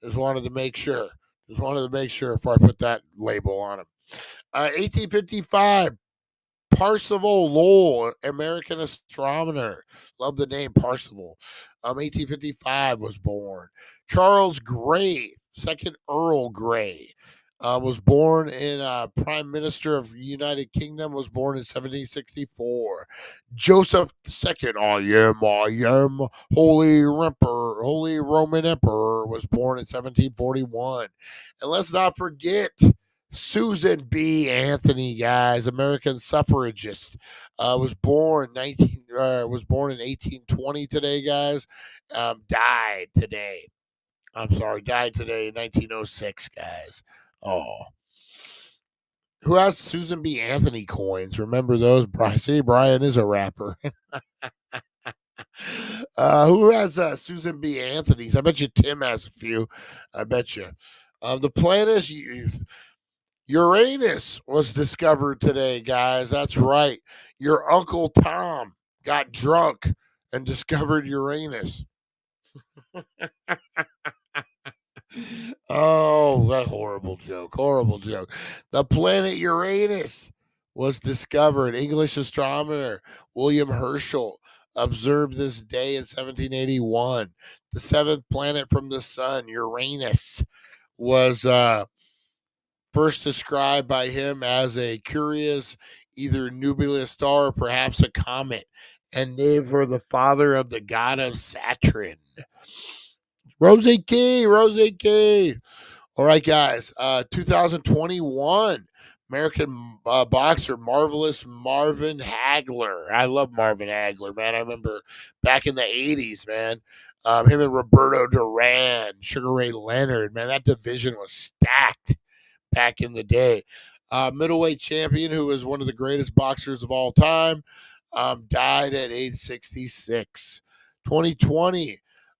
Just wanted to make sure. Before I put that label on him. 1855. Parsival Lowell, American astronomer. Love the name Parsival. 1855 was born. Charles Grey, second Earl Grey, was born in Prime Minister of United Kingdom, was born in 1764. Joseph II, I am, Holy Roman Emperor, was born in 1741. And let's not forget Susan B. Anthony, guys, American suffragist, was born in 1820 today, guys. Died today in 1906, guys. Oh, who has Susan B. Anthony coins? Remember those? Brian is a rapper. Who has Susan B. Anthony's? I bet you Tim has a few. I bet you. The planet Uranus was discovered today, guys. That's right. Your Uncle Tom got drunk and discovered Uranus. Oh, that horrible joke. The planet Uranus was discovered. English astronomer William Herschel observed this day in 1781. The seventh planet from the sun, Uranus, was first described by him as a curious, either nebulous star or perhaps a comet, and named for the father of the god of Saturn. Rosie Key. All right, guys. 2021 American boxer, Marvelous Marvin Hagler. I love Marvin Hagler, man. I remember back in the 80s, man. Him and Roberto Duran, Sugar Ray Leonard, man. That division was stacked back in the day. Middleweight champion, who was one of the greatest boxers of all time, died at age 66. 2020,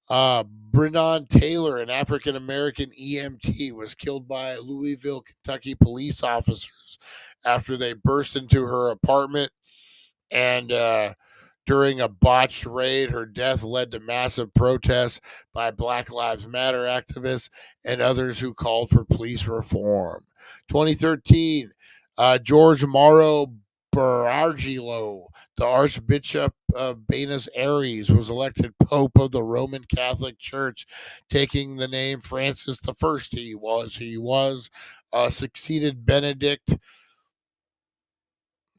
Breonna Taylor, an African-American EMT, was killed by Louisville, Kentucky police officers after they burst into her apartment, and during a botched raid, her death led to massive protests by Black Lives Matter activists and others who called for police reform. 2013, George Mauro Berargilo, the Archbishop of Buenos Aires, was elected Pope of the Roman Catholic Church, taking the name Francis I. He was succeeded Benedict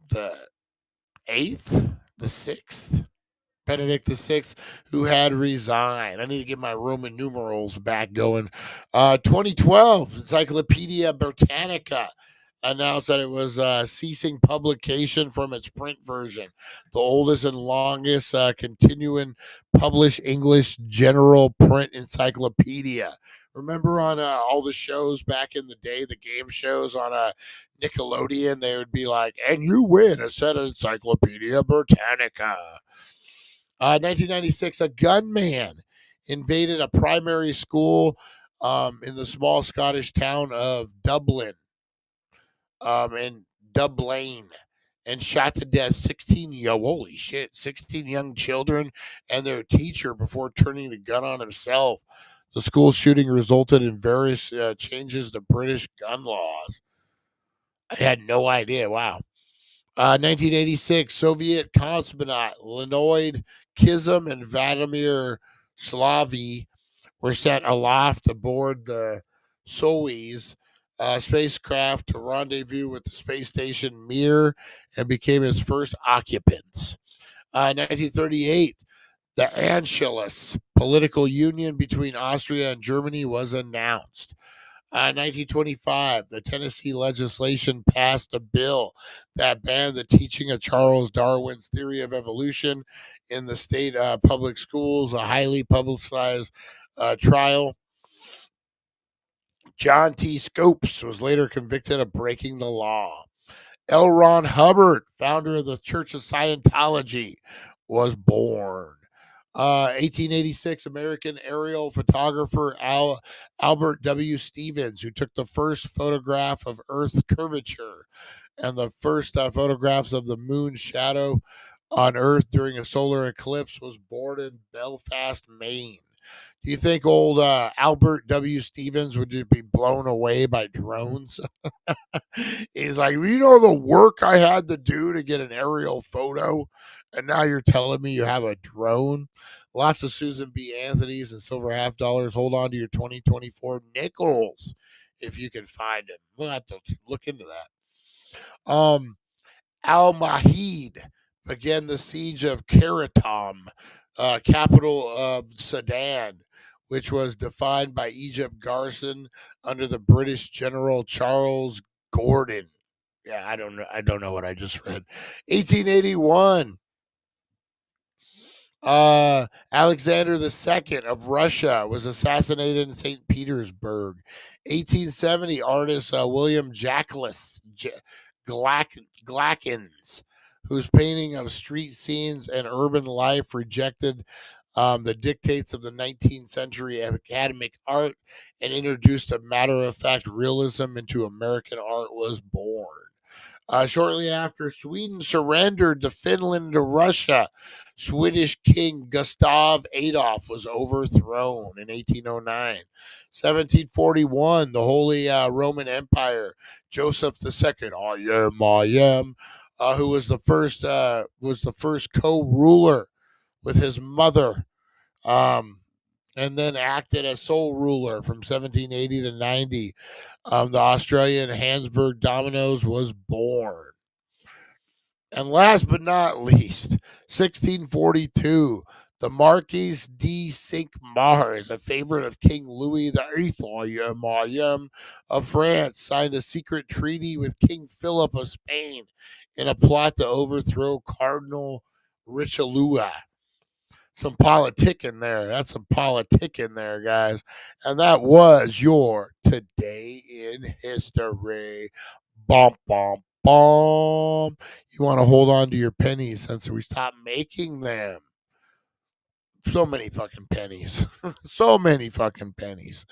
the Sixth, who had resigned. I need to get my Roman numerals back going. 2012, Encyclopedia Britannica announced that it was ceasing publication from its print version, the oldest and longest continuing published English general print encyclopedia. Remember on all the shows back in the day, the game shows on Nickelodeon, they would be like, and you win a set of Encyclopedia Britannica. 1996, a gunman invaded a primary school in the small Scottish town of Dublin, and shot to death 16 young children and their teacher before turning the gun on himself. The school shooting resulted in various changes to British gun laws. I had no idea. Wow. 1986, Soviet cosmonaut Leonid Kizum and Vladimir Slavy were sent aloft aboard the Soyuz spacecraft to rendezvous with the space station Mir and became its first occupants. 1938, the Anschluss political union between Austria and Germany was announced. 1925, the Tennessee legislation passed a bill that banned the teaching of Charles Darwin's theory of evolution in the state public schools, a highly publicized trial. John T. Scopes was later convicted of breaking the law. L. Ron Hubbard, founder of the Church of Scientology, was born. 1886, American aerial photographer Albert W. Stevens, who took the first photograph of Earth's curvature and the first photographs of the moon's shadow on Earth during a solar eclipse, was born in Belfast, Maine. Do you think old Albert W. Stevens would just be blown away by drones? He's like, you know the work I had to do to get an aerial photo, and now you're telling me you have a drone? Lots of Susan B. Anthony's and silver half dollars. Hold on to your 2024 nickels if you can find them. We'll have to look into that. Al-Mahid began the siege of Khartoum, capital of Sudan, which was defined by Egypt garrison under the British General Charles Gordon. Yeah, I don't know what I just read. 1881. Alexander II of Russia was assassinated in St. Petersburg. 1870, artist William Glackens, whose painting of street scenes and urban life rejected the dictates of the 19th century academic art and introduced a matter-of-fact realism into American art, was born. Shortly after Sweden surrendered to Finland to Russia, Swedish King Gustav Adolf was overthrown in 1809. 1741, the Holy Roman Empire, Joseph II, I am, who was the first co-ruler with his mother, and then acted as sole ruler from 1780 to 90. The Australian Habsburg Dominoes was born. And last but not least, 1642, the Marquis de Cinq-Mars, a favorite of King Louis VIII, of France, signed a secret treaty with King Philip of Spain in a plot to overthrow Cardinal Richelieu. Some politic in there. That's some politic in there, guys. And that was your Today in History. Bum, bum, bum. You want to hold on to your pennies since we stopped making them. So many fucking pennies. So many fucking pennies.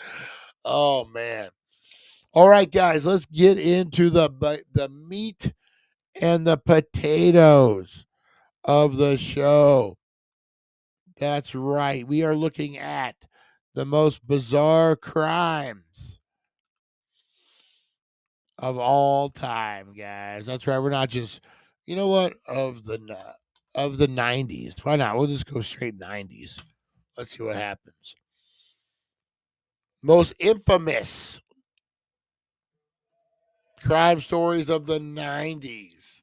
Oh, man. All right, guys, let's get into the meat and the potatoes of the show. That's right. We are looking at the most bizarre crimes of all time, guys. That's right. We're not just, you know what, of the 90s. Why not? We'll just go straight 90s. Let's see what happens. Most infamous crime stories of the 90s.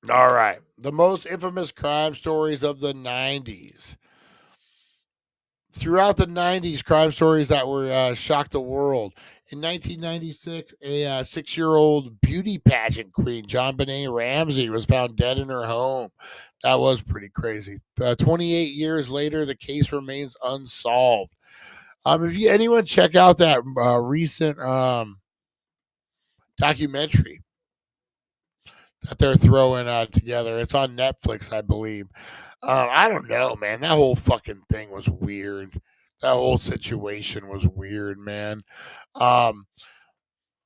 All right. The most infamous crime stories of the 90s. Throughout the 90s, crime stories that were shocked the world. In 1996, a 6-year-old beauty pageant queen, JonBenet Ramsey, was found dead in her home. That was pretty crazy. 28 years later, the case remains unsolved. If anyone check out that recent documentary that they're throwing together, it's on Netflix, I believe. I don't know, man. That whole fucking thing was weird. That whole situation was weird, man. Um,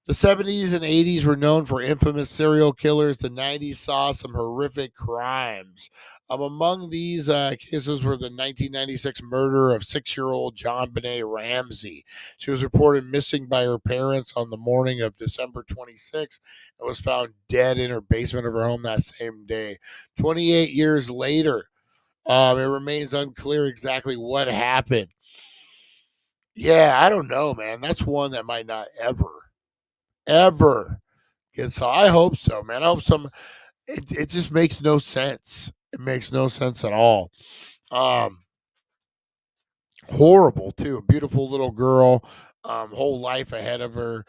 the 70s and 80s were known for infamous serial killers. The 90s saw some horrific crimes. Among these cases were the 1996 murder of 6-year-old John Benet Ramsey. She was reported missing by her parents on the morning of December 26th and was found dead in her basement of her home that same day. 28 years later, it remains unclear exactly what happened. Yeah, I don't know, man. That's one that might not ever get solved. I hope so, man. I hope some. It just makes no sense. It makes no sense at all. Um, Horrible too. A beautiful little girl, whole life ahead of her,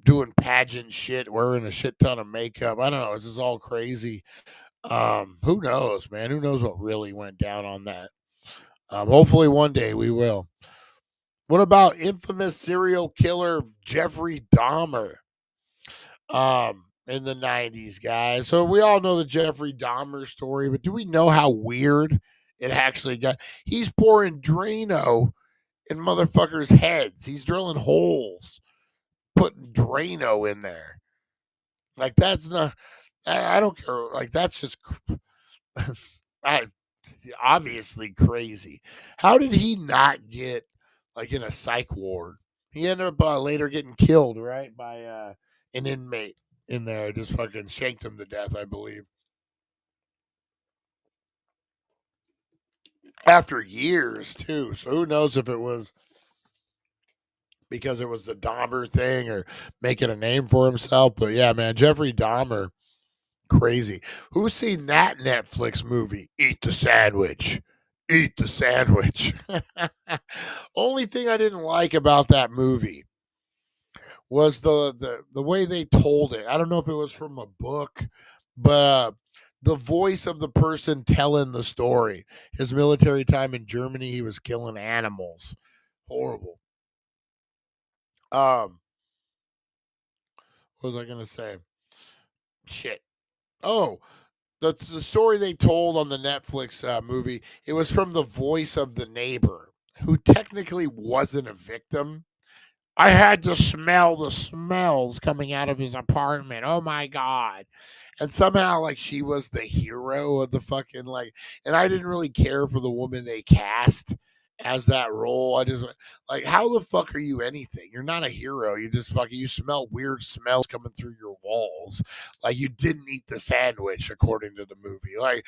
doing pageant shit, wearing a shit ton of makeup. I don't know. This is all crazy. Who knows, man? Who knows what really went down on that? Hopefully one day we will. What about infamous serial killer Jeffrey Dahmer? In the 90s, guys. So we all know the Jeffrey Dahmer story, but do we know how weird it actually got? He's pouring Drano in motherfuckers' heads. He's drilling holes, putting Drano in there. Like that's not. I don't care. Like that's just. I obviously crazy. How did he not get like in a psych ward? He ended up later getting killed, right, by an inmate in there. Just fucking shanked him to death, I believe. After years too. So who knows if it was because it was the Dahmer thing or making a name for himself. But yeah, man, Jeffrey Dahmer, crazy. Who's seen that Netflix movie? Eat the sandwich. Eat the sandwich. Only thing I didn't like about that movie was the way they told it. I don't know if it was from a book, but the voice of the person telling the story. His military time in Germany, he was killing animals. Horrible. Um, what was I gonna say? Shit. Oh, the story they told on the Netflix movie. It was from the voice of the neighbor, who technically wasn't a victim. I had to smell the smells coming out of his apartment. Oh my god. And somehow like she was the hero of the fucking like and I didn't really care for the woman they cast as that role. I just like how the fuck are you anything? You're not a hero. You just fucking you smell weird smells coming through your walls. Like you didn't eat the sandwich according to the movie. Like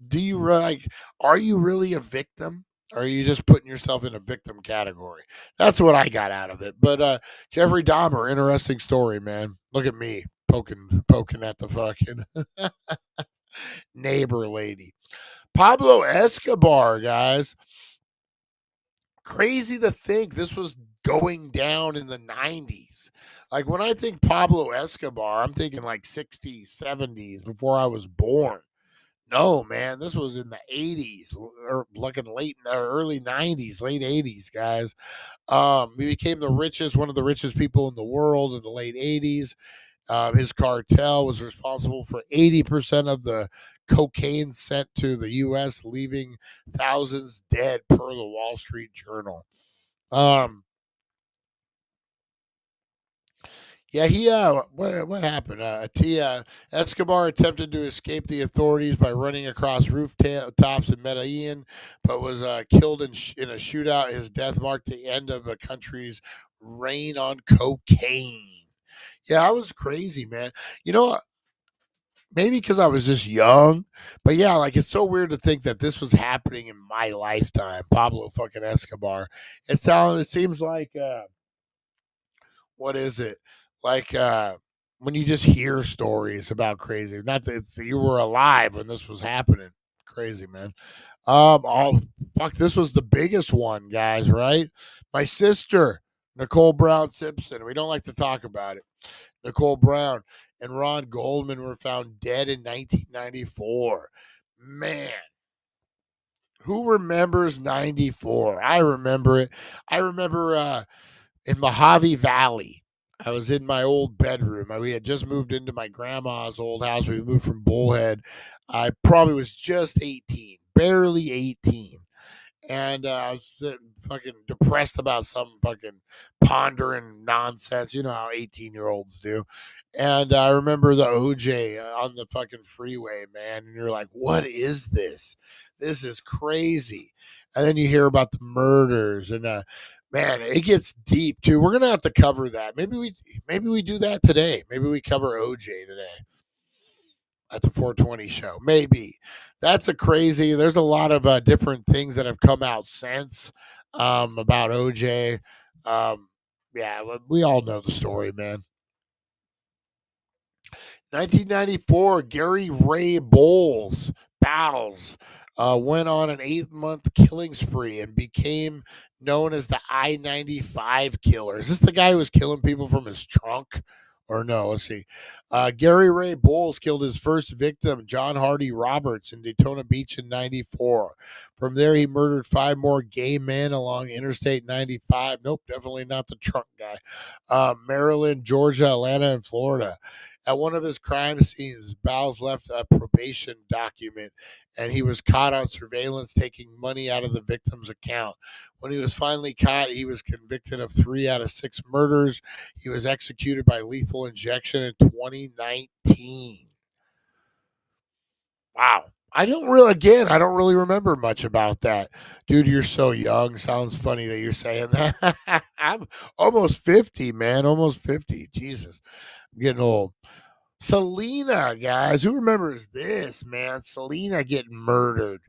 do you like are you really a victim? Or are you just putting yourself in a victim category? That's what I got out of it. But Jeffrey Dahmer, interesting story, man. Look at me poking at the fucking neighbor lady. Pablo Escobar, guys. Crazy to think this was going down in the 90s. Like when I think Pablo Escobar, I'm thinking like 60s, 70s before I was born. No, man, this was in the 80s or like in late or early 90s, late 80s, guys. He became one of the richest people in the world in the late 80s. His cartel was responsible for 80% of the cocaine sent to the U.S., leaving thousands dead, per the Wall Street Journal. Yeah, what happened? Escobar attempted to escape the authorities by running across rooftops in Medellin, but was killed in a shootout. His death marked the end of a country's reign on cocaine. Yeah, I was crazy, man. You know, maybe because I was just young, but yeah, like it's so weird to think that this was happening in my lifetime. Pablo fucking Escobar. It seems like what is it? Like when you just hear stories about crazy. Not that you were alive when this was happening. Crazy, man. Oh fuck, this was the biggest one, guys, right? My sister, Nicole Brown Simpson. We don't like to talk about it. Nicole Brown and Ron Goldman were found dead in 1994. Man, who remembers 94? I remember it. I remember in Mojave Valley. I was in my old bedroom. We had just moved into my grandma's old house. We moved from Bullhead. I probably was just 18, barely 18. And I was sitting fucking depressed about some fucking pondering nonsense. You know how 18-year-olds do. And I remember the OJ on the fucking freeway, man. And you're like, what is this? This is crazy. And then you hear about the murders and man, it gets deep too. We're gonna have to cover that. Maybe we do that today. Maybe we cover OJ today at the 420 show. Maybe that's a crazy. There's a lot of different things that have come out since about OJ. Yeah, we all know the story, man. 1994, Gary Ray Bowles went on an 8-month killing spree and became known as the I-95 killer. Is this the guy who was killing people from his trunk? Or no, let's see. Gary Ray Bowles killed his first victim, John Hardy Roberts, in Daytona Beach in 94. From there, he murdered 5 more gay men along Interstate 95. Nope, definitely not the trunk guy. Maryland, Georgia, Atlanta, and Florida. At one of his crime scenes, Bowles left a probation document and he was caught on surveillance taking money out of the victim's account. When he was finally caught, he was convicted of 3 out of 6 murders. He was executed by lethal injection in 2019. Wow. I don't really remember much about that. Dude, you're so young. Sounds funny that you're saying that. I'm almost 50, man. Almost 50. Jesus. I'm getting old. Selena, guys. Who remembers this, man? Selena getting murdered.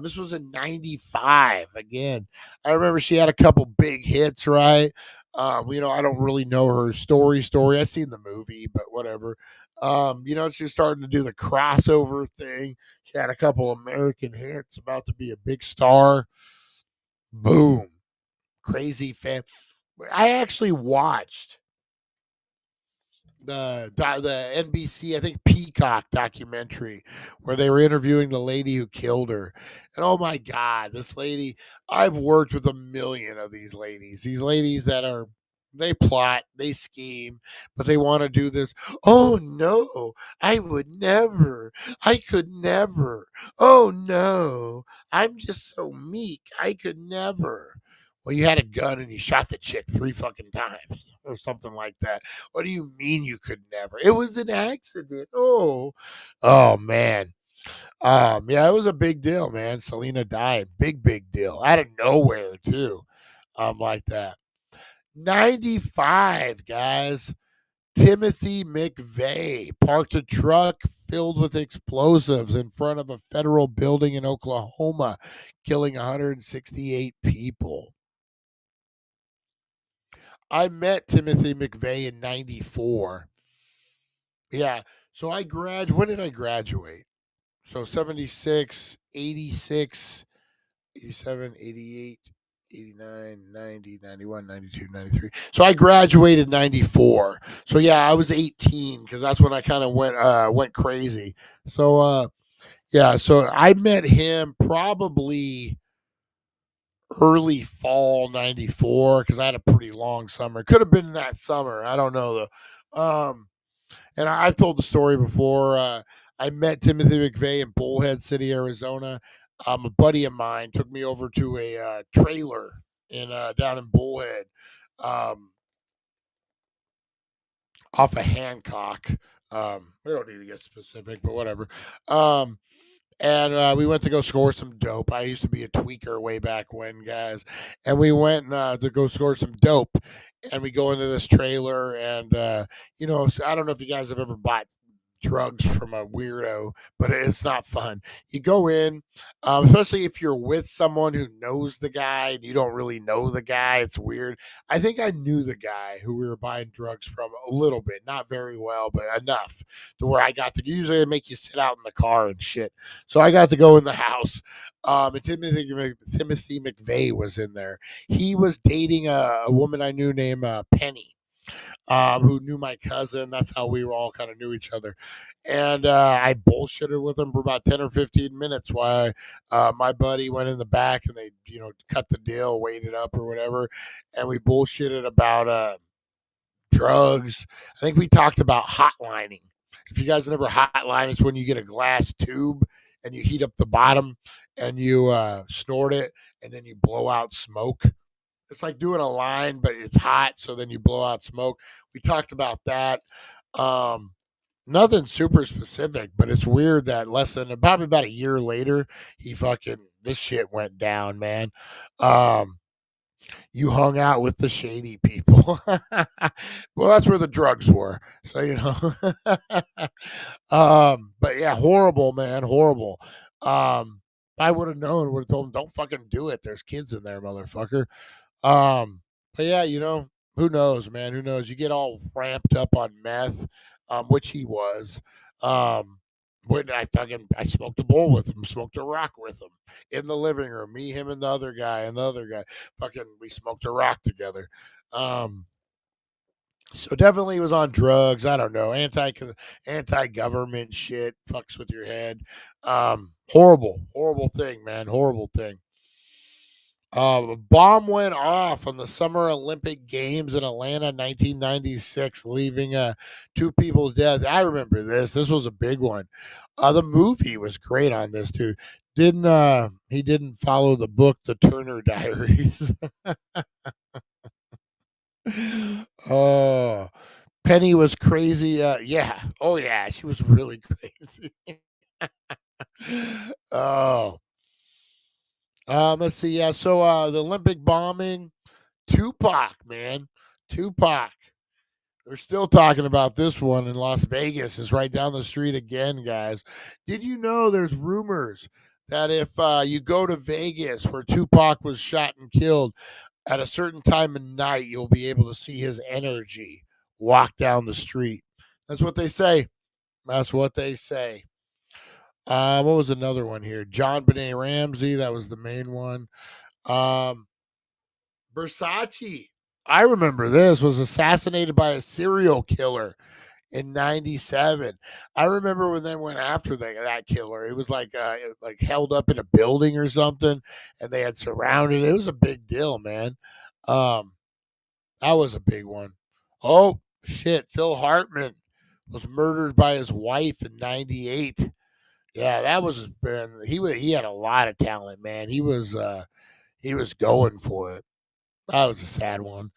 This was in 95. Again, I remember she had a couple big hits, right? I don't really know her story. I seen the movie, but whatever. She was starting to do the crossover thing. She had a couple American hits, about to be a big star. Boom. Crazy fan. I actually watched the NBC, I think Peacock documentary where they were interviewing the lady who killed her. And oh my God, this lady, I've worked with a million of these ladies. These ladies they plot, they scheme, but they want to do this. Oh no, I would never. I could never. Oh no, I'm just so meek. I could never. Well, you had a gun and you shot the chick 3 fucking times or something like that. What do you mean you could never? It was an accident. Oh man. Yeah, it was a big deal, man. Selena died. Big deal. Out of nowhere, too. Like that. 95, guys. Timothy McVeigh parked a truck filled with explosives in front of a federal building in Oklahoma, killing 168 people. I met Timothy McVeigh in 94. Yeah. So when did I graduate? So 76, 86, 87, 88, 89, 90, 91, 92, 93. So I graduated 94. So yeah, I was 18 because that's when I kind of went crazy. So yeah, so I met him probably early fall 94 because I had a pretty long summer. Could have been that summer. I don't know though. And I've told the story before. I met Timothy McVeigh in Bullhead City, Arizona. A buddy of mine took me over to a trailer down in Bullhead, off of Hancock. We don't need to get specific, but whatever. And we went to go score some dope. I used to be a tweaker way back when, guys. And we went to go score some dope. And we go into this trailer. And, so I don't know if you guys have ever bought drugs from a weirdo, but it's not fun. You go in, especially if you're with someone who knows the guy and you don't really know the guy. It's weird. I think I knew the guy who we were buying drugs from a little bit, not very well, but enough to where I got to usually they make you sit out in the car and shit. So I got to go in the house. And Timothy McVeigh was in there. He was dating a woman I knew named Penny. Who knew my cousin. That's how we all kind of knew each other. And I bullshitted with him for about 10 or 15 minutes while my buddy went in the back and they, cut the deal, weighed it up or whatever. And we bullshitted about drugs. I think we talked about hotlining. If you guys never hotline, it's when you get a glass tube and you heat up the bottom and you snort it and then you blow out smoke. It's like doing a line, but it's hot, so then you blow out smoke. We talked about that. Um, Nothing super specific, but it's weird that less than probably about a year later, this shit went down, man. You hung out with the shady people. Well, that's where the drugs were. So, but yeah, horrible, man, horrible. I would have known, would have told him, don't fucking do it. There's kids in there, motherfucker. But yeah, who knows, man? Who knows? You get all ramped up on meth, which he was. When I smoked a bowl with him, smoked a rock with him in the living room. Me, him, and the other guy, we smoked a rock together. So definitely was on drugs. I don't know, anti government shit fucks with your head. Horrible thing, man. Horrible thing. A bomb went off on the Summer Olympic Games in Atlanta, 1996, leaving two people dead. I remember this. This was a big one. The movie was great on this too. He didn't follow the book, The Turner Diaries. Oh, Penny was crazy. Yeah. Oh yeah, she was really crazy. Oh. Let's see. Yeah. So the Olympic bombing, Tupac, man, Tupac. We're still talking about this one in Las Vegas. Is right down the street again, guys. Did you know there's rumors that if you go to Vegas where Tupac was shot and killed at a certain time of night, you'll be able to see his energy walk down the street. That's what they say. That's what they say. What was another one here? John Benet Ramsey. That was the main one. Versace. I remember this was assassinated by a serial killer in '97. I remember when they went after that killer. It was like held up in a building or something, and they had surrounded it. It was a big deal, man. Um, that was a big one. Oh shit! Phil Hartman was murdered by his wife in '98. Yeah, that was he had a lot of talent, man. He was going for it. That was a sad one.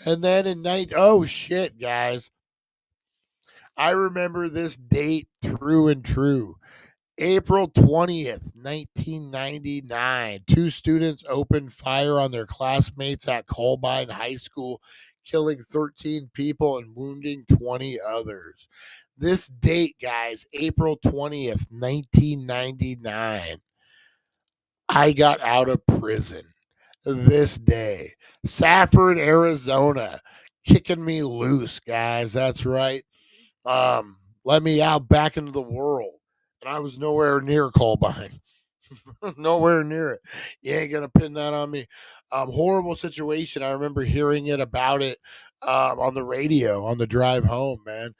And then oh shit, guys. I remember this date through and true. April 20th, 1999. Two students opened fire on their classmates at Columbine High School, killing 13 people and wounding 20 others. This date, guys, April 20th, 1999. I got out of prison this day. Safford, Arizona, kicking me loose, guys. That's right. Let me out back into the world. And I was nowhere near Columbine. Nowhere near it. You ain't gonna pin that on me. Horrible situation. I remember hearing about it on the radio on the drive home, man.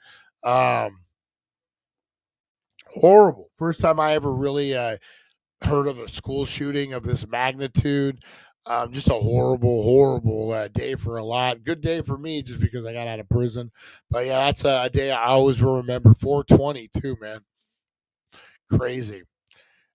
Horrible. First time I ever really heard of a school shooting of this magnitude. Just a horrible day for a lot. Good day for me just because I got out of prison. But yeah, that's a day I always will remember. 420 too, man. Crazy.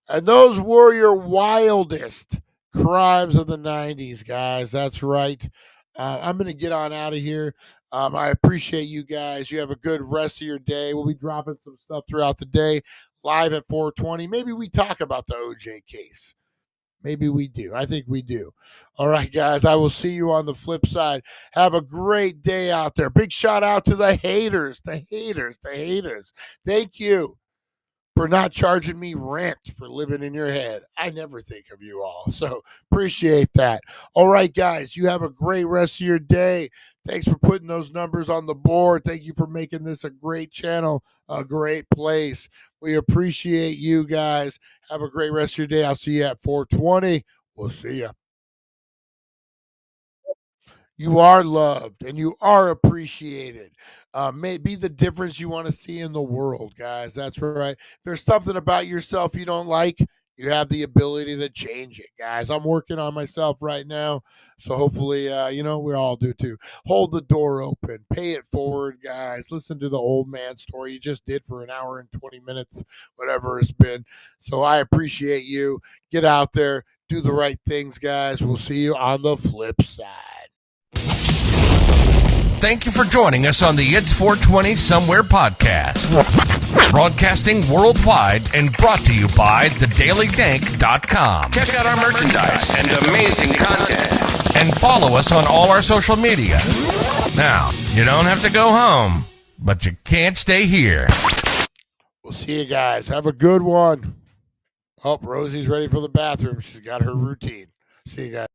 And those were your wildest crimes of the 90s, guys. That's right. I'm going to get on out of here. I appreciate you guys. You have a good rest of your day. We'll be dropping some stuff throughout the day, live at 420. Maybe we talk about the OJ case. Maybe we do. I think we do. All right, guys. I will see you on the flip side. Have a great day out there. Big shout out to the haters. Thank you for not charging me rent for living in your head. I never think of you all. So appreciate that. All right, guys. You have a great rest of your day. Thanks for putting those numbers on the board. Thank you for making this a great channel, a great place. We appreciate you guys. Have a great rest of your day. I'll see you at 420. We'll see you. You are loved and you are appreciated. May be the difference you want to see in the world, guys. That's right. If there's something about yourself you don't like, You have the ability to change it, guys. I'm working on myself right now, so hopefully, we all do too. Hold the door open. Pay it forward, guys. Listen to the old man story you just did for an hour and 20 minutes, whatever it's been. So I appreciate you. Get out there. Do the right things, guys. We'll see you on the flip side. Thank you for joining us on the It's 420 Somewhere podcast. Broadcasting worldwide and brought to you by thedailydank.com. Check out our merchandise and amazing content. And follow us on all our social media. Now, you don't have to go home, but you can't stay here. We'll see you guys. Have a good one. Oh, Rosie's ready for the bathroom. She's got her routine. See you guys.